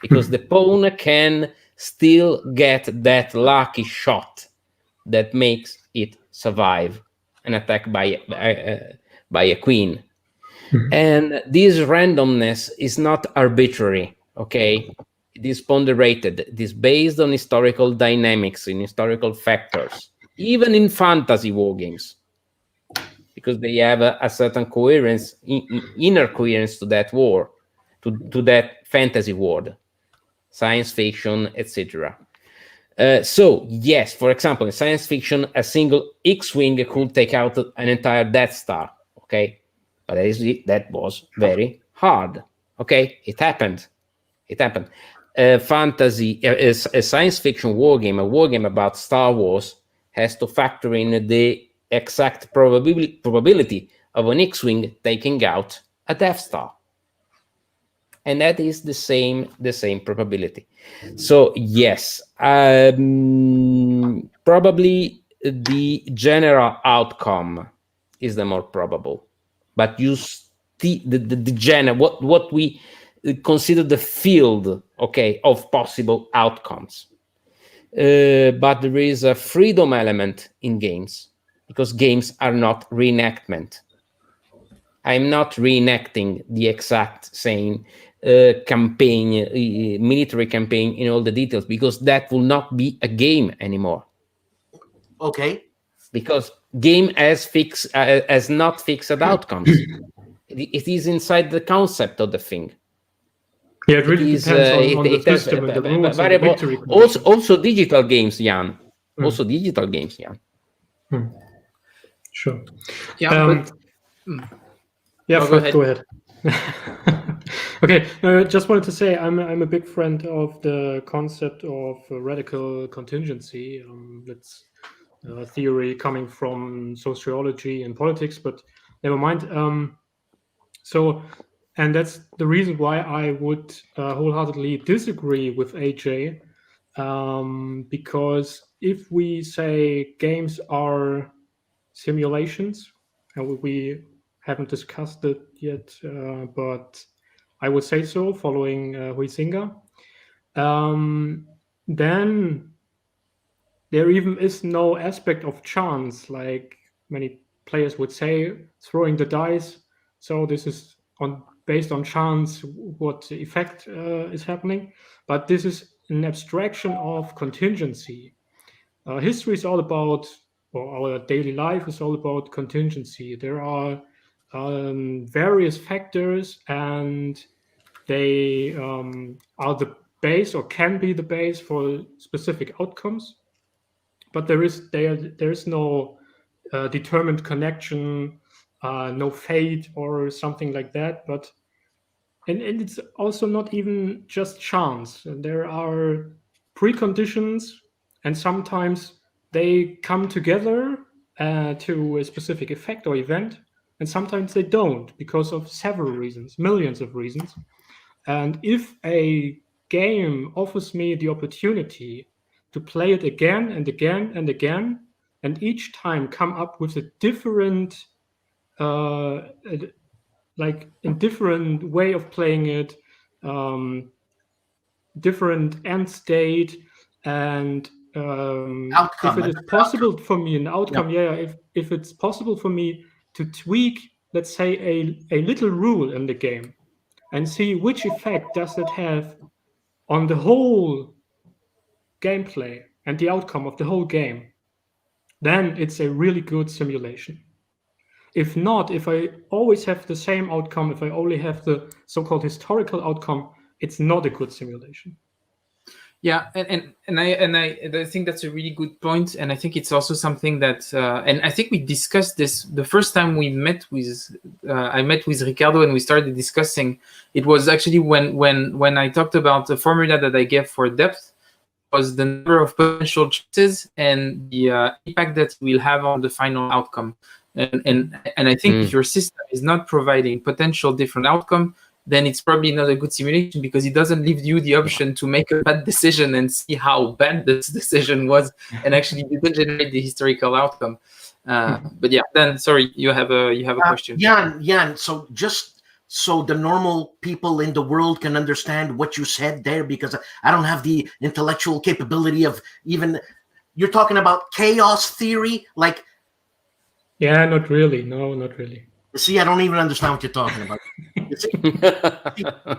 [SPEAKER 4] because the pawn can still get that lucky shot that makes it survive an attack by a queen. And this randomness is not arbitrary, okay? It is ponderated. It is based on historical dynamics, in historical factors, even in fantasy war games, because they have a certain coherence, inner coherence to that war, to that fantasy world, science fiction, etc. So, yes, for example, in science fiction, a single X-Wing could take out an entire Death Star, okay? But that was very hard. Okay, it happened. Fantasy, a science fiction war game, a war game about Star Wars, has to factor in the exact probability of an X-Wing taking out a Death Star, and that is the same probability. So yes, probably the general outcome is the more probable. But the general, what we consider the field, okay, of possible outcomes. But there is a freedom element in games, because games are not reenactment. I'm not reenacting the exact same campaign, military campaign in all the details, because that will not be a game anymore.
[SPEAKER 2] Okay.
[SPEAKER 4] Because game has not fixed outcomes. It is inside the concept of the thing.
[SPEAKER 1] Yeah, it really depends on the system and the rules and the victory.
[SPEAKER 4] Also digital games, Jan. Also digital games, yeah.
[SPEAKER 1] Sure.
[SPEAKER 3] Yeah,
[SPEAKER 1] yeah,
[SPEAKER 3] No,
[SPEAKER 1] Fred, go ahead. Okay, I just wanted to say I'm a big friend of the concept of radical contingency. That's a theory coming from sociology and politics, but never mind. And that's the reason why I would wholeheartedly disagree with AJ, because if we say games are simulations, and we haven't discussed it yet, but I would say so, following Huizinga, then there even is no aspect of chance, like many players would say, throwing the dice. So this is based on chance what effect is happening, but this is an abstraction of contingency. History is all about, or our daily life is all about contingency. There are various factors, and they are the base or can be the base for specific outcomes. But there is no determined connection, no fate or something like that. But and it's also not even just chance. There are preconditions, and sometimes they come together to a specific effect or event, and sometimes they don't because of several reasons, millions of reasons. And if a game offers me the opportunity to play it again and again and again, and each time come up with a different like a different way of playing it, different end state, and
[SPEAKER 2] Outcome,
[SPEAKER 1] if it is possible for me, an outcome, if it's possible for me to tweak, let's say, a little rule in the game and see which effect does it have on the whole gameplay and the outcome of the whole game, then it's a really good simulation. If not, if I always have the same outcome, if I only have the so-called historical outcome, it's not a good simulation.
[SPEAKER 3] Yeah, and I think that's a really good point, and I think it's also something that, and I think we discussed this the first time we met with, I met with Riccardo and we started discussing. It was actually when I talked about the formula that I gave for depth was the number of potential chances and the impact that will have on the final outcome. And I think if your system is not providing potential different outcome, then it's probably not a good simulation because it doesn't leave you the option to make a bad decision and see how bad this decision was, and actually you can generate the historical outcome. But yeah, then sorry, you have a question.
[SPEAKER 2] Jan. So just so the normal people in the world can understand what you said there, because I don't have the intellectual capability of even. You're talking about chaos theory, like.
[SPEAKER 1] Yeah, not really. No, not really.
[SPEAKER 2] See, I don't even understand what you're talking about.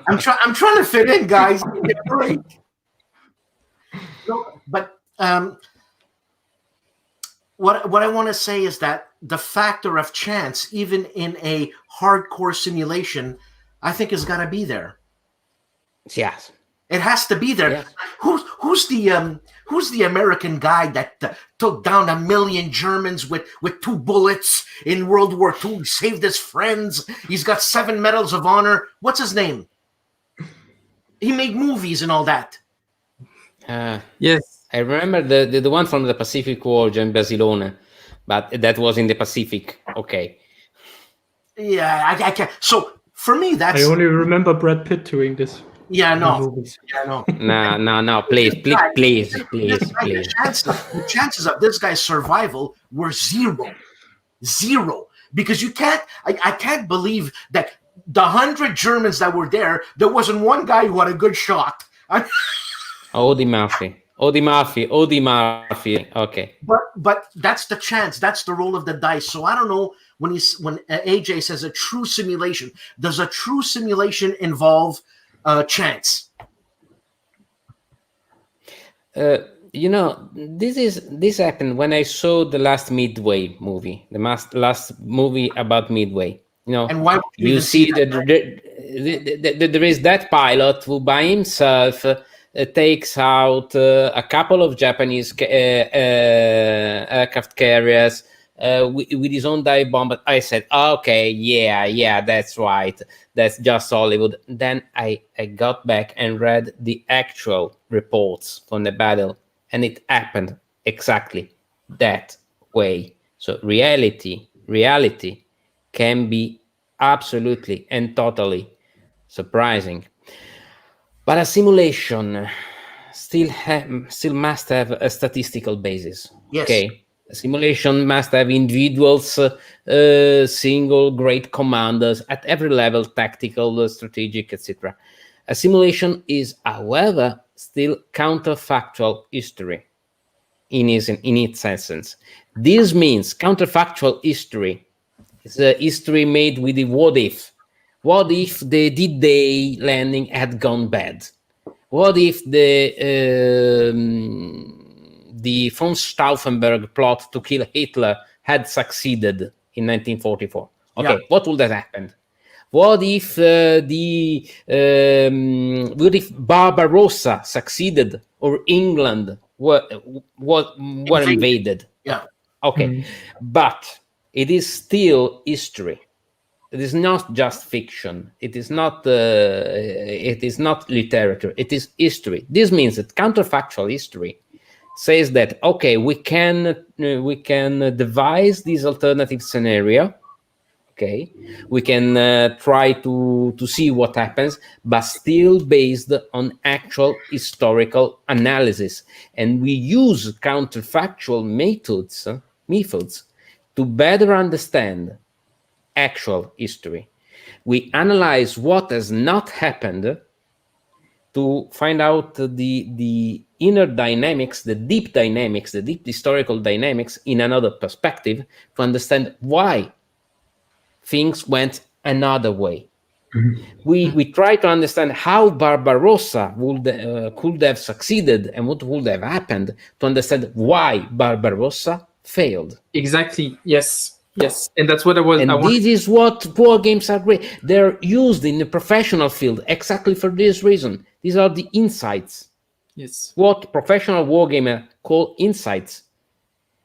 [SPEAKER 2] I'm trying to fit in, guys. No, but what I want to say is that the factor of chance, even in a hardcore simulation, I think has got to be there.
[SPEAKER 4] Yes,
[SPEAKER 2] it has to be there. Yes. Who's the American guy that took down 1 million Germans with 2 bullets in World War II? He saved his friends. He's got 7 medals of honor. What's his name? He made movies and all that.
[SPEAKER 4] Yes, I remember the one from the Pacific War, Gian Basilone, but that was in the Pacific. Okay.
[SPEAKER 2] Yeah, I can't. So for me, that's.
[SPEAKER 1] I only remember Brad Pitt doing this.
[SPEAKER 2] Yeah, no.
[SPEAKER 4] No. Please.
[SPEAKER 2] The chances of this guy's survival were zero. Because you can't. I can't believe that the 100 Germans that were there wasn't one guy who had a good shot.
[SPEAKER 4] Odi Murphy. Okay.
[SPEAKER 2] But that's the chance. That's the roll of the dice. So I don't know when AJ says a true simulation. Does a true simulation involve chance?
[SPEAKER 4] This happened when I saw the last Midway movie, last movie about Midway.
[SPEAKER 2] And why
[SPEAKER 4] you see that there is that pilot who by himself takes out a couple of Japanese aircraft carriers with his own dive bomb. But I said, okay, yeah, that's right. That's just Hollywood. Then I got back and read the actual reports from the battle, and it happened exactly that way. So reality can be absolutely and totally surprising. But a simulation still must have a statistical basis.
[SPEAKER 2] Yes.
[SPEAKER 4] Okay, a simulation must have individuals, single great commanders at every level, tactical, strategic, etc. A simulation is, however, still counterfactual history in its essence. This means counterfactual history is a history made with the what if. What if the D-Day landing had gone bad? What if the von Stauffenberg plot to kill Hitler had succeeded in 1944? Okay, yeah. What would have happened? What if what if Barbarossa succeeded or England were invaded?
[SPEAKER 2] Yeah.
[SPEAKER 4] Okay, but it is still history. It is not just fiction. It is not literature. It is history. This means that counterfactual history says that, okay, we can devise this alternative scenario. Okay, we can try to see what happens, but still based on actual historical analysis. And we use counterfactual methods to better understand actual history. We analyze what has not happened to find out the inner dynamics, the deep historical dynamics in another perspective, to understand why things went another way. Mm-hmm. We try to understand how Barbarossa could have succeeded and what would have happened to understand why Barbarossa failed.
[SPEAKER 3] Exactly. Yes, and that's what
[SPEAKER 4] this is what war games are great. They're used in the professional field exactly for this reason. These are the insights.
[SPEAKER 3] Yes.
[SPEAKER 4] What professional wargamer call insights.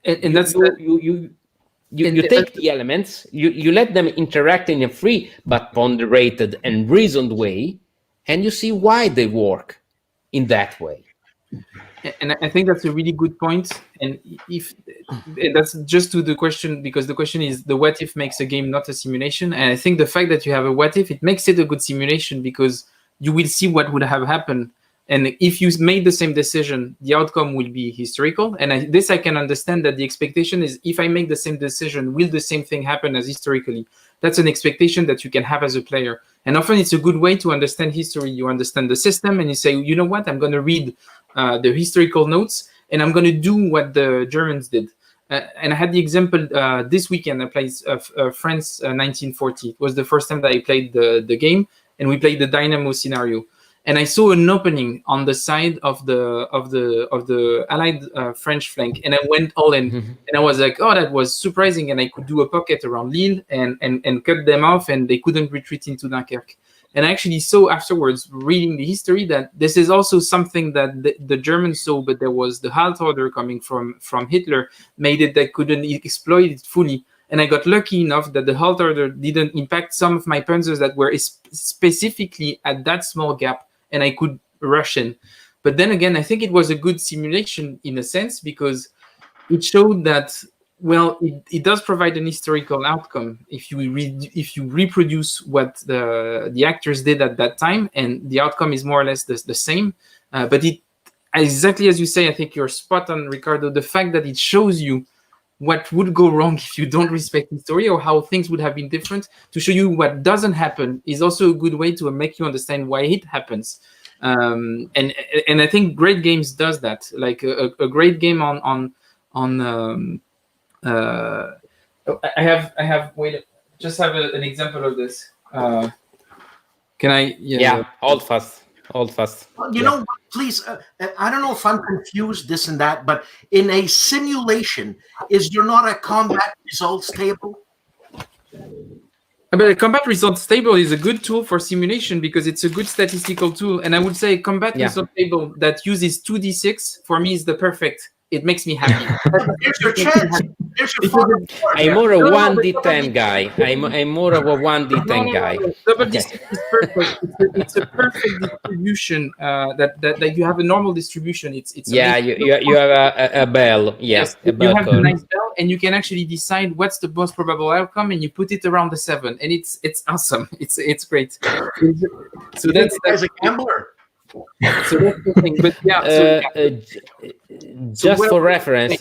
[SPEAKER 3] And that's
[SPEAKER 4] you take the elements, you let them interact in a free but ponderated and reasoned way, and you see why they work in that way.
[SPEAKER 3] And I think that's a really good point. And that's just to the question, because the question is the what if makes a game not a simulation. And I think the fact that you have a what if, it makes it a good simulation because you will see what would have happened. And if you made the same decision, the outcome will be historical. And I can understand that the expectation is, if I make the same decision, will the same thing happen as historically? That's an expectation that you can have as a player. And often it's a good way to understand history. You understand the system and you say, you know what, I'm going to read the historical notes and I'm going to do what the Germans did. And I had the example this weekend. I played France 1940. It was the first time that I played the game, and we played the Dynamo scenario. And I saw an opening on the side of the Allied French flank, and I went all in. Mm-hmm. And I was like, "Oh, that was surprising!" And I could do a pocket around Lille and cut them off, and they couldn't retreat into Dunkirk. And I actually saw afterwards, reading the history, that this is also something that the Germans saw, but there was the halt order coming from Hitler made it they couldn't exploit it fully. And I got lucky enough that the halt order didn't impact some of my panzers that were specifically at that small gap, and I could rush in. But then again, I think it was a good simulation in a sense, because it showed that, well, it does provide an historical outcome if you reproduce what the actors did at that time, and the outcome is more or less the same. But it, exactly as you say, I think you're spot on, Riccardo. The fact that it shows you what would go wrong if you don't respect history, or how things would have been different, to show you what doesn't happen, is also a good way to make you understand why it happens. And I think great games does that. Like a great game on I have wait, just have an example of this. Can I?
[SPEAKER 4] Yeah, hold fast.
[SPEAKER 2] You know what, please, I don't know if I'm confused, this and that, but in a simulation, is there not a combat results table?
[SPEAKER 3] But a combat results table is a good tool for simulation because it's a good statistical tool. And I would say combat result table that uses 2d6 for me is the perfect. It makes me happy.
[SPEAKER 2] Here's your chance. Here's your fucking
[SPEAKER 4] I'm more a 1d10 guy. I'm more of a 1d10 guy.
[SPEAKER 3] Double D6 is perfect. It's a perfect distribution. That you have a normal distribution. It's
[SPEAKER 4] you have a bell. Yes, a bell
[SPEAKER 3] you have
[SPEAKER 4] curve.
[SPEAKER 3] a nice bell, and you can actually decide what's the most probable outcome, and you put it around the 7, and it's awesome. It's great. So that's
[SPEAKER 2] as a gambler.
[SPEAKER 3] So that's the thing. But
[SPEAKER 4] just for reference,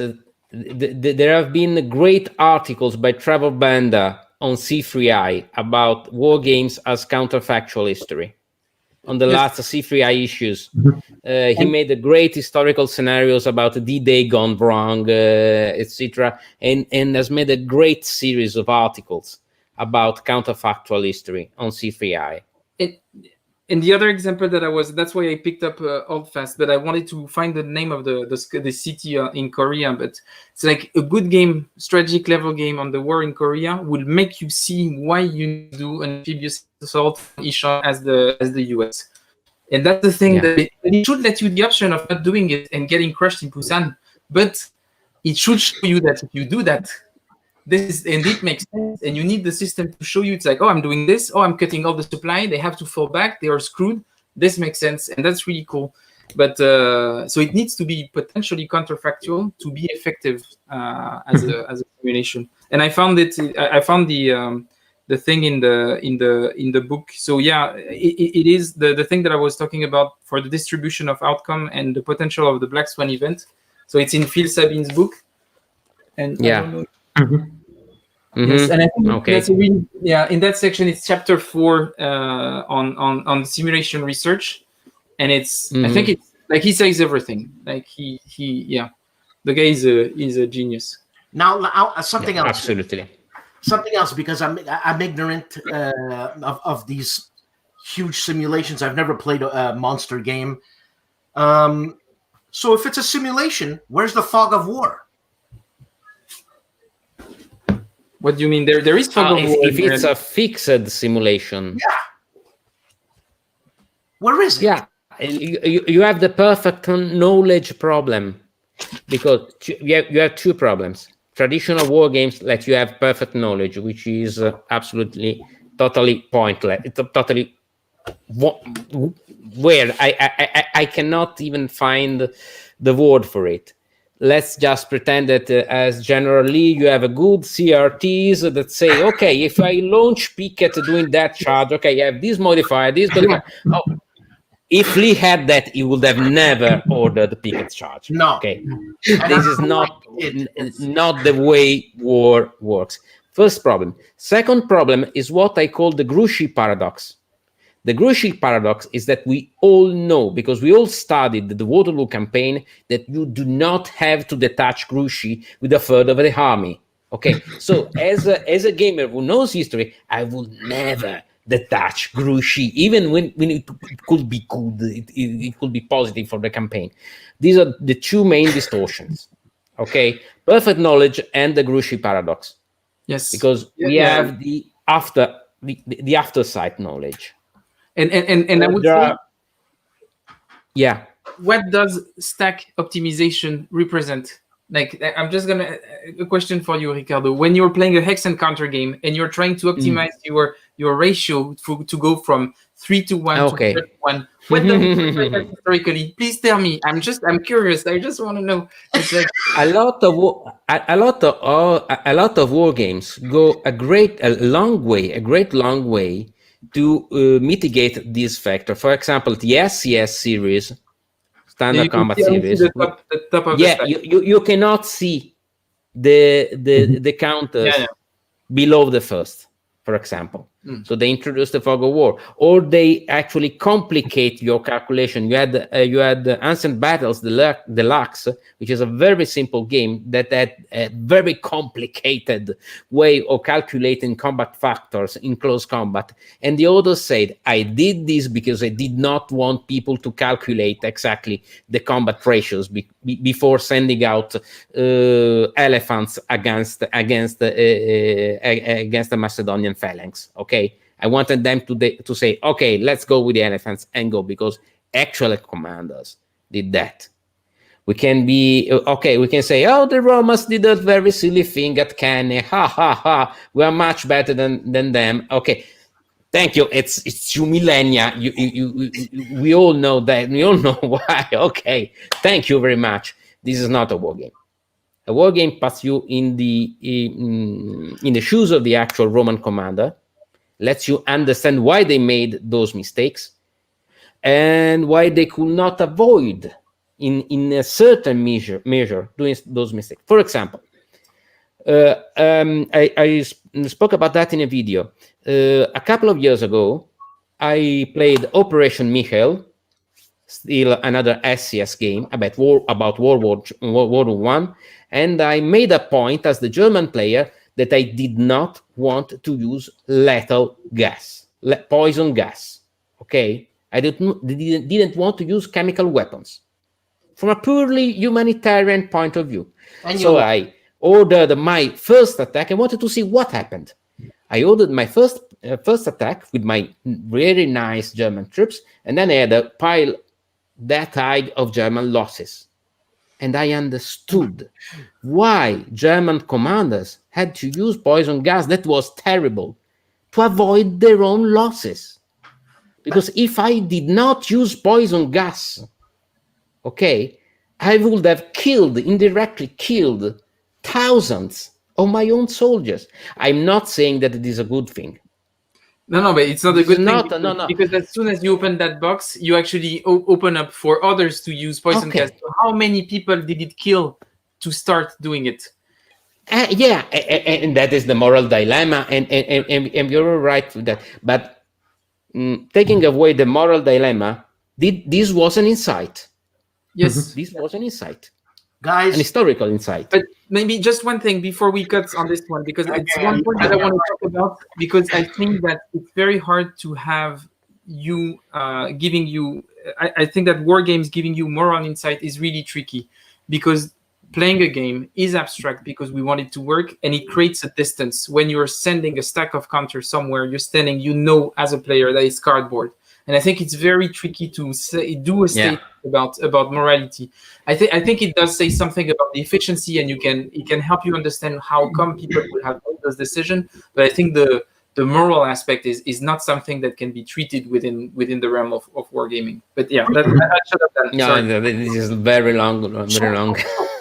[SPEAKER 4] there have been great articles by Trevor Bender on C3I about war games as counterfactual history. On the last C3I issues, he made a great historical scenarios about D-Day gone wrong, etc., and has made a great series of articles about counterfactual history on C3I.
[SPEAKER 3] And the other example that's why I picked up Oldfast, but I wanted to find the name of the city in Korea. But it's like a good game, strategic level game on the war in Korea will make you see why you do an amphibious assault Ishan as the US. And that's the thing that it should let you the option of not doing it and getting crushed in Busan. But it should show you that if you do that, it makes sense, and you need the system to show you. It's like, oh, I'm doing this. Oh, I'm cutting all the supply. They have to fall back. They are screwed. This makes sense, and that's really cool. But so it needs to be potentially counterfactual to be effective as a simulation. And I found it. I found the thing in the book. So it is the thing that I was talking about for the distribution of outcome and the potential of the Black Swan event. So it's in Phil Sabine's book. And I don't know. Yes, and I think that's a really, in that section it's chapter 4 on simulation research, and it's I think it's like he says everything. Like he the guy is a genius.
[SPEAKER 2] Now something else.
[SPEAKER 4] Absolutely.
[SPEAKER 2] Something else, because I'm ignorant of these huge simulations. I've never played a monster game. So if it's a simulation, where's the fog of war?
[SPEAKER 3] What do you mean? There is fog of war.
[SPEAKER 4] If it's a fixed simulation.
[SPEAKER 2] Yeah. Where is it?
[SPEAKER 4] Yeah. You have the perfect knowledge problem, because you have two problems. Traditional war games let you have perfect knowledge, which is absolutely totally pointless. It's totally weird. I cannot even find the word for it. Let's just pretend that as generally you have a good CRTs that say, okay, if I launch Picket doing that charge, okay, you have this modifier, this modifier. Oh, if Lee had that, he would have never ordered the Picket charge.
[SPEAKER 2] No.
[SPEAKER 4] Okay. This is not the way war works. First problem. Second problem is what I call the Grouchy paradox. The Grouchy paradox is that we all know, because we all studied the Waterloo campaign, that you do not have to detach Grouchy with a third of the army. Okay, so as a gamer who knows history, I would never detach Grouchy, even when it could be good, it could be positive for the campaign. These are the two main distortions. Okay, perfect knowledge and the Grouchy paradox.
[SPEAKER 3] Yes,
[SPEAKER 4] because we have the aftersight knowledge.
[SPEAKER 3] And I would say, what does stack optimization represent? Like, I'm just gonna a question for you, Riccardo. When you're playing a hex encounter game and you're trying to optimize your ratio to go from 3 to 1 to 1, what does it represent historically? Please tell me. I'm curious. I just want to know. It's like
[SPEAKER 4] a lot of war games go a great long way to mitigate this factor. For example, the SCS series, Standard Combat Series.
[SPEAKER 3] The top of the
[SPEAKER 4] you cannot see the counters below the first, for example. So they introduced the fog of war, or they actually complicate your calculation. You had Ancient Battles Deluxe, which is a very simple game that had a very complicated way of calculating combat factors in close combat. And the author said, I did this because I did not want people to calculate exactly the combat ratios before sending out elephants against the Macedonian phalanx. Okay, I wanted them to say, okay, let's go with the elephants and go, because actual commanders did that. We can be okay. We can say, oh, the Romans did a very silly thing at Cannae. Ha ha ha! We are much better than them. Okay, thank you. It's 2 millennia. We all know that. We all know why. Okay, thank you very much. This is not a war game. A war game puts you in the shoes of the actual Roman commander, lets you understand why they made those mistakes and why they could not avoid in a certain measure doing those mistakes. For example, I spoke about that in a video. A couple of years ago, I played Operation Michael, still another SCS game about World War I, and I made a point as the German player that I did not want to use lethal gas, poison gas. Okay, I didn't want to use chemical weapons from a purely humanitarian point of view. So I ordered my first attack. I wanted to see what happened. I ordered my first attack with my very nice German troops, and then I had a pile that high of German losses. And I understood why German commanders had to use poison gas that was terrible to avoid their own losses. Because if I did not use poison gas, okay, I would have indirectly killed thousands of my own soldiers. I'm not saying that it is a good thing.
[SPEAKER 3] No, but it's not a good thing. Because as soon as you open that box, you actually open up for others to use poison gas. So how many people did it kill to start doing it?
[SPEAKER 4] Yeah, and that is the moral dilemma, and you're right with that. But taking away the moral dilemma, this was an insight.
[SPEAKER 3] Yes,
[SPEAKER 4] this was an insight,
[SPEAKER 2] guys.
[SPEAKER 4] An historical insight.
[SPEAKER 3] But maybe just one thing before we cut on this one, because it's one point that I want to talk about, because I think that it's very hard to have you giving you. I think that war games giving you moral insight is really tricky, because playing a game is abstract because we want it to work, and it creates a distance. When you're sending a stack of counters somewhere, you're standing, as a player, that is cardboard. And I think it's very tricky to do a statement about morality. I think it does say something about the efficiency, and it can help you understand how come people would have made those decisions. But I think the moral aspect is not something that can be treated within the realm of wargaming. But yeah, I shut up then.
[SPEAKER 4] No, this is very long.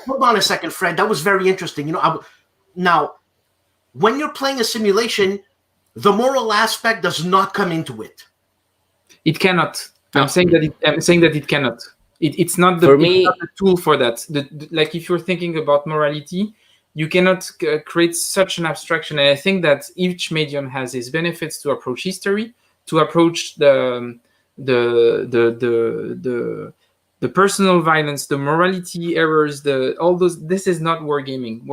[SPEAKER 2] Hold on a second, Fred. That was very interesting. Now, when you're playing a simulation, the moral aspect does not come into it.
[SPEAKER 3] It cannot. I'm saying that it cannot. It's not the tool for that. Like if you're thinking about morality, you cannot create such an abstraction. And I think that each medium has its benefits to approach history, to approach the personal violence, the morality errors, all those. This is not wargaming.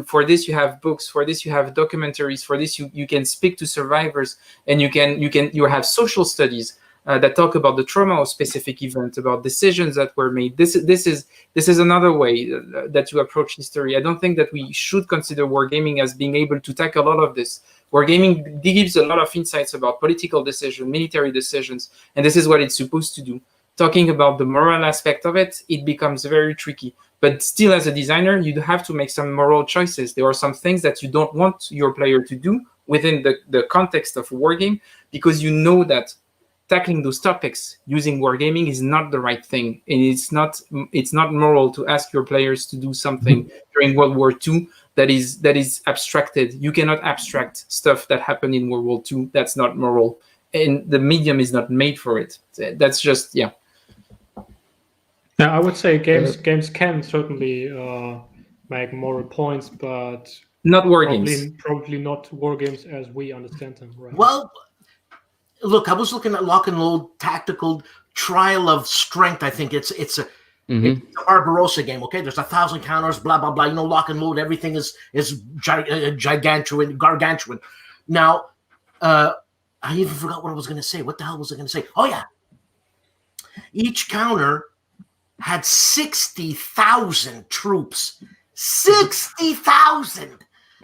[SPEAKER 3] For this you have books, for this you have documentaries, for this you can speak to survivors, and you have social studies that talk about the trauma of specific events, about decisions that were made. This is another way that you approach history. I don't think that we should consider wargaming as being able to tackle all of this. Wargaming gives a lot of insights about political decisions, military decisions, and this is what it's supposed to do. Talking about the moral aspect of it, it becomes very tricky. But still, as a designer, you have to make some moral choices. There are some things that you don't want your player to do within the context of a wargame, because you know that tackling those topics using wargaming is not the right thing, and it's not moral to ask your players to do something during World War II that is abstracted. You cannot abstract stuff that happened in World War II. That's not moral, and the medium is not made for it. That's just Yeah,
[SPEAKER 1] I would say games can certainly make moral points, but
[SPEAKER 3] Not war games.
[SPEAKER 1] Probably not war games as we understand them, right?
[SPEAKER 2] Well, look, I was looking at Lock and Load Tactical Trial of Strength. I think it's a it's a Barbarossa game. Okay, there's 1,000 counters, blah blah blah. You know, Lock and Load, everything is gargantuan. Now, I even forgot what I was going to say. What the hell was I going to say? Oh yeah, each counter had 60,000 troops. 60,000.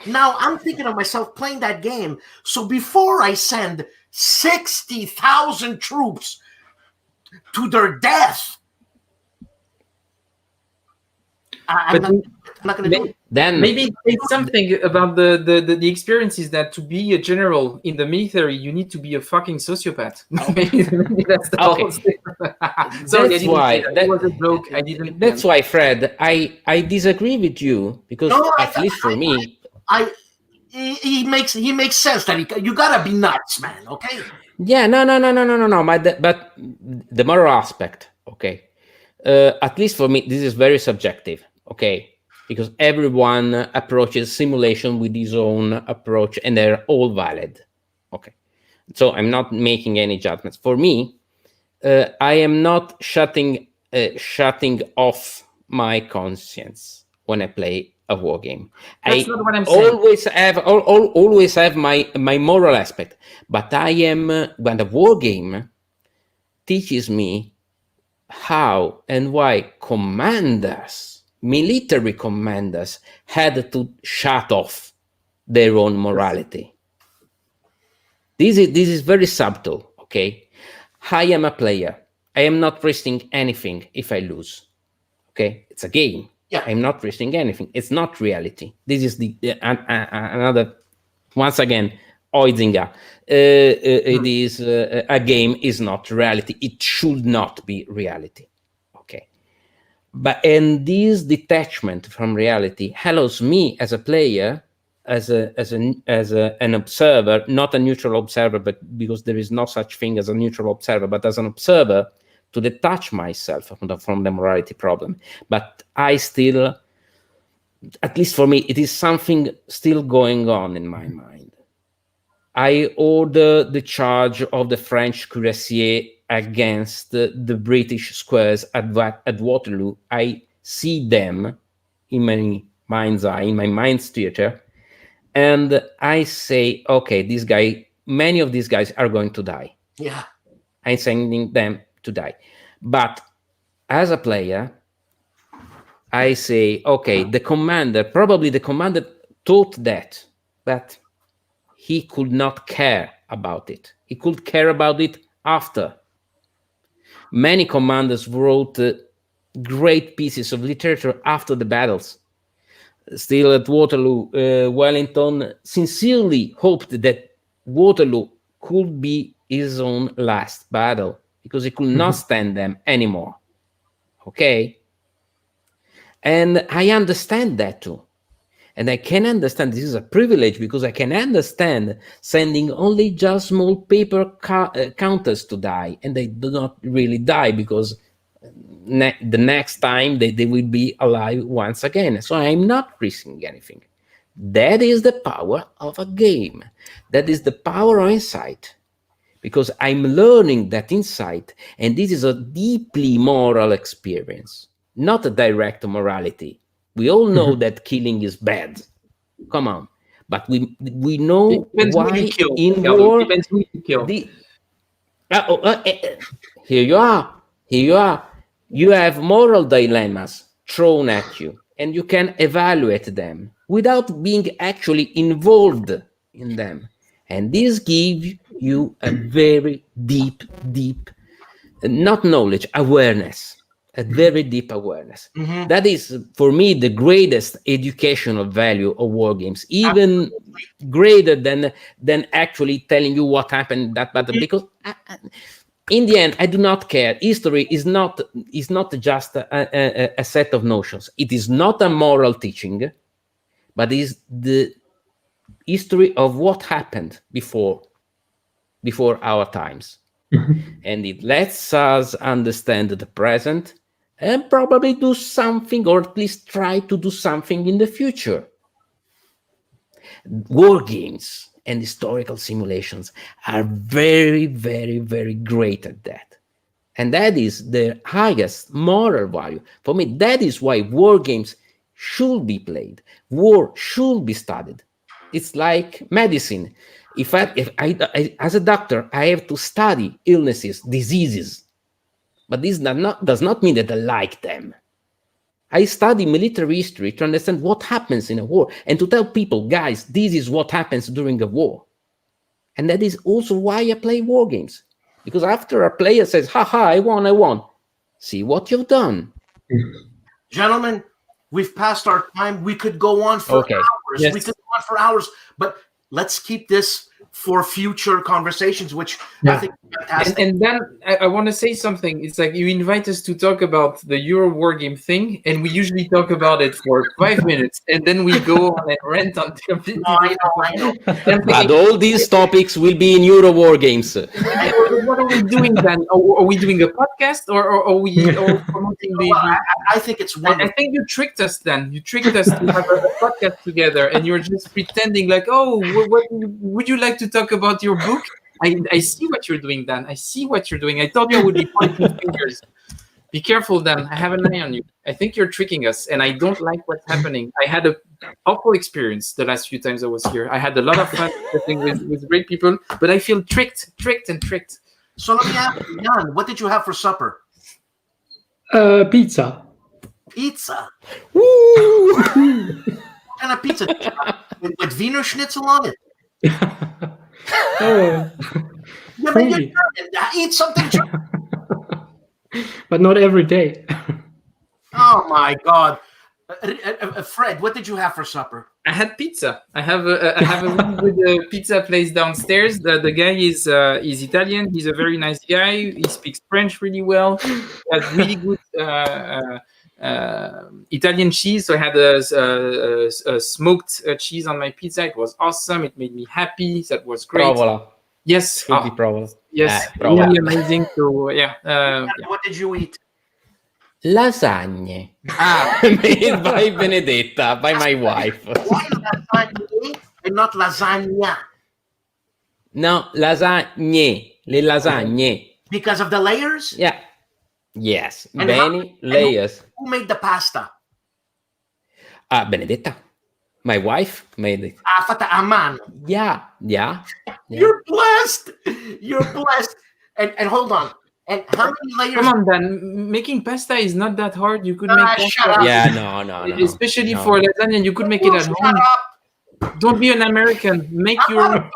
[SPEAKER 2] Now I'm thinking of myself playing that game. So before I send 60,000 troops to their death, I'm not going to do it.
[SPEAKER 4] Then
[SPEAKER 3] maybe it's something about the experience is that to be a general in the military, you need to be a fucking sociopath. Maybe that's the whole thing. Sorry,
[SPEAKER 4] that's why
[SPEAKER 3] that was a joke. I didn't.
[SPEAKER 4] That's why, Fred, I disagree with you because at least for me,
[SPEAKER 2] he makes sense that you gotta be nuts, man. Okay.
[SPEAKER 4] Yeah, no. But the moral aspect, okay. At least for me, this is very subjective, okay, because everyone approaches simulation with his own approach, and they're all valid, okay. So I'm not making any judgments. For me, I am not shutting off my conscience when I play a war game.
[SPEAKER 3] That's not what I'm saying.
[SPEAKER 4] Always have my moral aspect, but I am when the war game teaches me how and why military commanders had to shut off their own morality. This is very subtle, okay? I am a player. I am not risking anything if I lose, okay? It's a game.
[SPEAKER 2] Yeah.
[SPEAKER 4] I'm not risking anything. It's not reality. This is another, once again, Oizinga. It is a game is not reality. It should not be reality. Okay. And this detachment from reality allows me as a player, as an observer, not a neutral observer, but because there is no such thing as a neutral observer, but as an observer, to detach myself from the morality problem. But I still, at least for me, it is something still going on in my mind. I order the charge of the French cuirassiers against the British squares at Waterloo. I see them in my mind's eye, in my mind's theater, and I say, okay, many of these guys are going to die.
[SPEAKER 2] Yeah.
[SPEAKER 4] I'm sending them to die. But as a player, I say, okay, the commander thought that, but he could not care about it. He could care about it after. Many commanders wrote great pieces of literature after the battles. Still at Waterloo, Wellington sincerely hoped that Waterloo could be his own last battle because he could not stand them anymore. Okay? And I understand that too. And I can understand this is a privilege because I can understand sending only just small paper counters to die, and they do not really die because the next time they will be alive once again. So I'm not risking anything. That is the power of a game. That is the power of insight, because I'm learning that insight, and this is a deeply moral experience, not a direct morality. We all know that killing is bad. Come on. But we know why in war...
[SPEAKER 3] Depends who you kill.
[SPEAKER 4] Here you are. You have moral dilemmas thrown at you, and you can evaluate them without being actually involved in them. And this gives you a very deep, not knowledge, awareness. A very deep awareness. Mm-hmm. That is, for me, the greatest educational value of war games, even greater than actually telling you what happened in that battle. Because in the end, I do not care. History is not just a set of notions. It is not a moral teaching, but is the history of what happened before our times. And it lets us understand the present and probably do something, or at least try to do something in the future. War games and historical simulations are very, very, very great at that. And that is the highest moral value. For me, that is why war games should be played. War should be studied. It's like medicine. If I as a doctor, I have to study illnesses, diseases. But this does not mean that I like them. I study military history to understand what happens in a war and to tell people, guys, this is what happens during a war. And that is also why I play war games. Because after a player says, haha, I won, see what you've done.
[SPEAKER 2] Gentlemen, we've passed our time. We could go on for hours.
[SPEAKER 3] Yes.
[SPEAKER 2] We could go on for hours, but let's keep this for future conversations, which I think is fantastic.
[SPEAKER 3] And then I want to say something. It's like you invite us to talk about the Euro Wargame thing, and we usually talk about it for 5 minutes, and then we go on and rant on completely.
[SPEAKER 2] I know.
[SPEAKER 4] But all these topics will be in Euro War Games.
[SPEAKER 3] What are we doing then? Are we doing a podcast, or are we promoting the?
[SPEAKER 2] Well, I think it's wonderful.
[SPEAKER 3] I think you tricked us then. You tricked us to have a podcast together, and you're just pretending like, oh, what would you like to talk about your book? I see what you're doing, Dan. I see what you're doing. I told you I would be pointing fingers. Be careful, Dan. I have an eye on you. I think you're tricking us, and I don't like what's happening. I had an awful experience the last few times I was here. I had a lot of fun sitting with great people, but I feel tricked.
[SPEAKER 2] So let me ask you, Jan, what did you have for supper?
[SPEAKER 1] Pizza.
[SPEAKER 2] Pizza.
[SPEAKER 4] Woo!
[SPEAKER 2] What kind of pizza did you have? With Wiener Schnitzel on it?
[SPEAKER 1] Oh,
[SPEAKER 2] Yeah, but you're German. Eat something German.
[SPEAKER 1] but not every day.
[SPEAKER 2] Oh my God. Fred, what did you have for supper?
[SPEAKER 3] I had pizza. I have a really good pizza place downstairs. The guy is Italian. He's a very nice guy. He speaks French really well. He has really good Italian cheese. So I had a smoked cheese on my pizza. It was awesome. It made me happy. That was great.
[SPEAKER 4] Provola.
[SPEAKER 3] Yes.
[SPEAKER 4] Should be provola.
[SPEAKER 3] Yes.
[SPEAKER 4] provola.
[SPEAKER 3] Really amazing. So yeah.
[SPEAKER 2] What did you eat?
[SPEAKER 4] Lasagne. Made by Benedetta, by my wife.
[SPEAKER 2] Why lasagne and not lasagna?
[SPEAKER 4] No, lasagne. Le lasagne.
[SPEAKER 2] Because of the layers?
[SPEAKER 4] Yeah. Yes.
[SPEAKER 2] And
[SPEAKER 4] Many layers.
[SPEAKER 2] Who made the pasta?
[SPEAKER 4] Benedetta. My wife made it.
[SPEAKER 2] Fata a mano.
[SPEAKER 4] Yeah.
[SPEAKER 2] You're blessed. You're blessed. And hold on. And how many layers?
[SPEAKER 3] Come on, Dan. Making pasta is not that hard. You could make
[SPEAKER 2] shut
[SPEAKER 3] pasta.
[SPEAKER 2] up.
[SPEAKER 4] Yeah, no.
[SPEAKER 3] Especially for lasagna, you could make it at
[SPEAKER 2] Shut
[SPEAKER 3] home.
[SPEAKER 2] up.
[SPEAKER 3] Don't be an American. Make
[SPEAKER 2] I'm
[SPEAKER 3] your.
[SPEAKER 2] not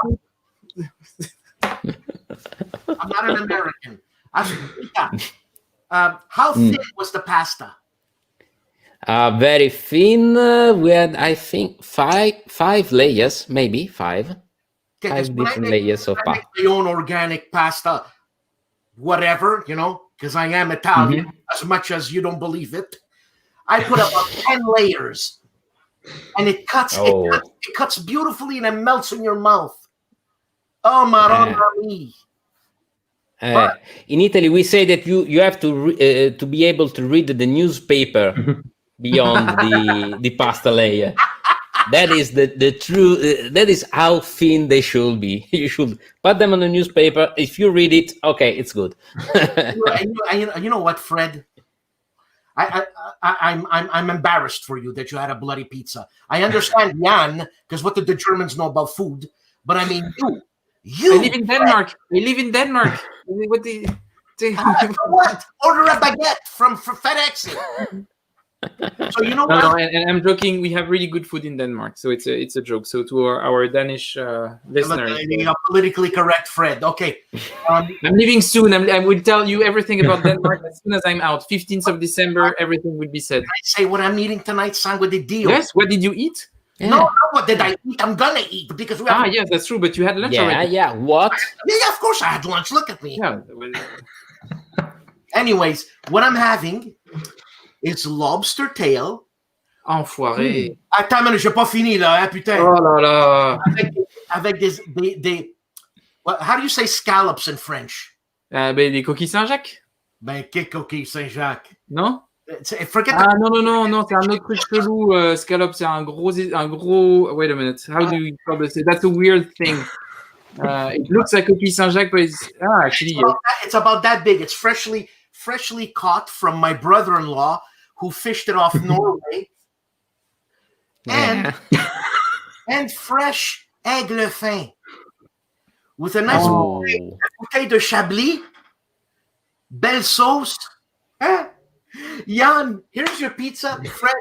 [SPEAKER 2] I'm not an American. How thin was the pasta?
[SPEAKER 4] Very thin. We had, I think, five layers, maybe five.
[SPEAKER 2] Okay, 'cause
[SPEAKER 4] Five
[SPEAKER 2] when I
[SPEAKER 4] different
[SPEAKER 2] make-
[SPEAKER 4] layers of
[SPEAKER 2] when I
[SPEAKER 4] pasta.
[SPEAKER 2] make my own organic pasta, whatever, because I am Italian, as much as you don't believe it. I put about 10 layers, and it cuts beautifully, and it melts in your mouth. Oh, Madonna mia.
[SPEAKER 4] In Italy, we say that you have to be able to read the newspaper beyond the pasta layer. That is the true. That is how thin they should be. You should put them on the newspaper. If you read it, okay, it's good.
[SPEAKER 2] You know what, Fred? I'm embarrassed for you that you had a bloody pizza. I understand, Jan, because what did the Germans know about food? But I mean, you.
[SPEAKER 3] I live in Denmark. What the?
[SPEAKER 2] What? Order a baguette from FedEx. So you know what?
[SPEAKER 3] No, and I'm joking. We have really good food in Denmark, so it's a joke. So to our Danish listeners,
[SPEAKER 2] Politically correct, Fred. Okay.
[SPEAKER 3] I'm leaving soon. I will tell you everything about Denmark as soon as I'm out. 15th of December, everything will be said.
[SPEAKER 2] Can I say what I'm eating tonight, Sangue de Dio?
[SPEAKER 3] Yes. What did you eat?
[SPEAKER 4] Yeah.
[SPEAKER 2] No, what did I eat? I'm gonna eat because we have.
[SPEAKER 3] Yes, that's true. But you had lunch already.
[SPEAKER 4] Yeah. What?
[SPEAKER 2] Yeah, of course I had lunch. Look at me.
[SPEAKER 3] Yeah.
[SPEAKER 2] Anyways, what I'm having is lobster tail.
[SPEAKER 3] Enfoiré.
[SPEAKER 2] Attends, mais j'ai pas fini là, hein, putain.
[SPEAKER 3] Oh là là.
[SPEAKER 2] Avec des how do you say scallops in French?
[SPEAKER 3] Des coquilles Saint-Jacques?
[SPEAKER 2] Ben, qu'est coquille Saint-Jacques?
[SPEAKER 3] Non?
[SPEAKER 2] Forget.
[SPEAKER 3] Non, c'est un autre truc chelou. Scallop, c'est un gros. Wait a minute. How do you call this? That's a weird thing. It looks like coquille Saint-Jacques, but actually,
[SPEAKER 2] it's about that big. It's freshly caught from my brother-in-law who fished it off Norway, and fresh aigle fin with a nice bouteille de Chablis, belle sauce. Huh? Jan, here's your pizza. Fred,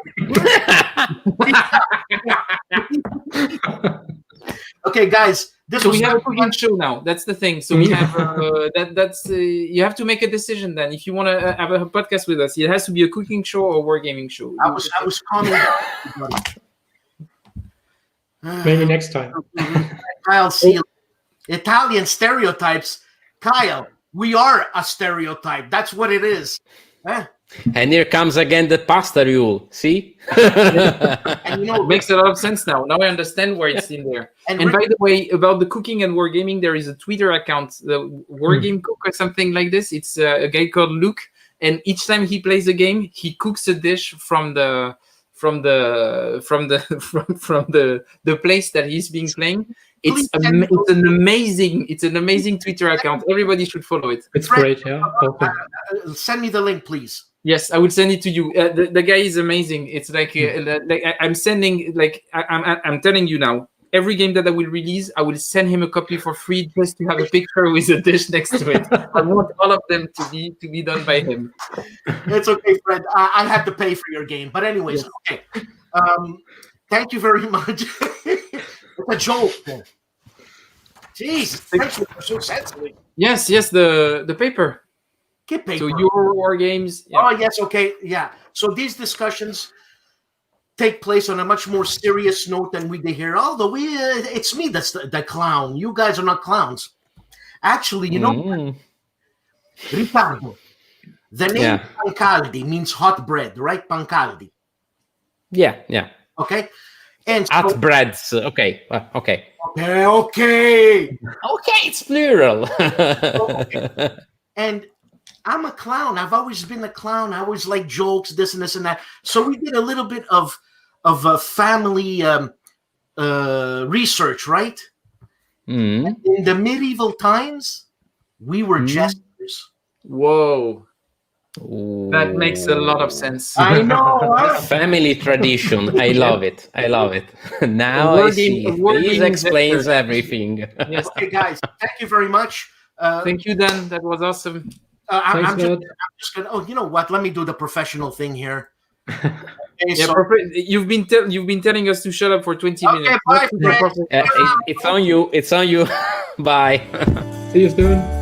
[SPEAKER 2] okay, guys.
[SPEAKER 3] So we have a cooking show now. That's the thing. So we have you have to make a decision then. If you want to have a podcast with us, it has to be a cooking show or a wargaming show.
[SPEAKER 2] I was calling
[SPEAKER 1] Maybe next time.
[SPEAKER 2] Kyle, see Italian stereotypes. Kyle, we are a stereotype. That's what it is. Huh?
[SPEAKER 4] And here comes again the pasta rule. See?
[SPEAKER 2] And
[SPEAKER 3] it makes a lot of sense now. Now I understand why it's in there. And by the way, about the cooking and wargaming, there is a Twitter account, the Wargame Cook or something like this. It's a guy called Luke, and each time he plays a game, he cooks a dish from the place that he's being playing. It's an amazing Twitter account. Everybody should follow it.
[SPEAKER 1] It's great, yeah.
[SPEAKER 2] Send me the link, please.
[SPEAKER 3] Yes, I will send it to you. The guy is amazing. It's like I'm sending, like I'm telling you now. Every game that I will release, I will send him a copy for free just to have a picture with a dish next to it. I want all of them to be done by him.
[SPEAKER 2] It's okay, Fred. I had to pay for your game, but anyways, okay. Thank you very much. It's a joke. Jeez, thank you for so sensitive.
[SPEAKER 3] Yes, the paper.
[SPEAKER 2] Get paper.
[SPEAKER 3] So your war games.
[SPEAKER 2] Yeah. Oh yes, okay, yeah. So these discussions take place on a much more serious note than we did here. Although it's me that's the clown. You guys are not clowns. Actually, you know, Riccardo, the name Pancaldi means hot bread, right? Pancaldi.
[SPEAKER 4] Yeah.
[SPEAKER 2] Okay. And
[SPEAKER 4] hot breads. Okay.
[SPEAKER 2] Okay.
[SPEAKER 4] It's plural.
[SPEAKER 2] Okay. And I'm a clown. I've always been a clown. I always like jokes, this and this and that. So we did a little bit of family research, right? In the medieval times, we were jesters.
[SPEAKER 3] Whoa. Ooh. That makes a lot of sense.
[SPEAKER 2] I know.
[SPEAKER 4] Family tradition. I love it. Now I see. This explains everything.
[SPEAKER 2] Yes. Okay, guys. Thank you very much.
[SPEAKER 3] Thank you, Dan. That was awesome.
[SPEAKER 2] I'm just gonna. Oh, you know what? Let me do the professional thing here. Okay,
[SPEAKER 3] so, you've been telling us to shut up for 20 minutes.
[SPEAKER 2] Bye.
[SPEAKER 4] It's on you. Bye.
[SPEAKER 1] See you soon.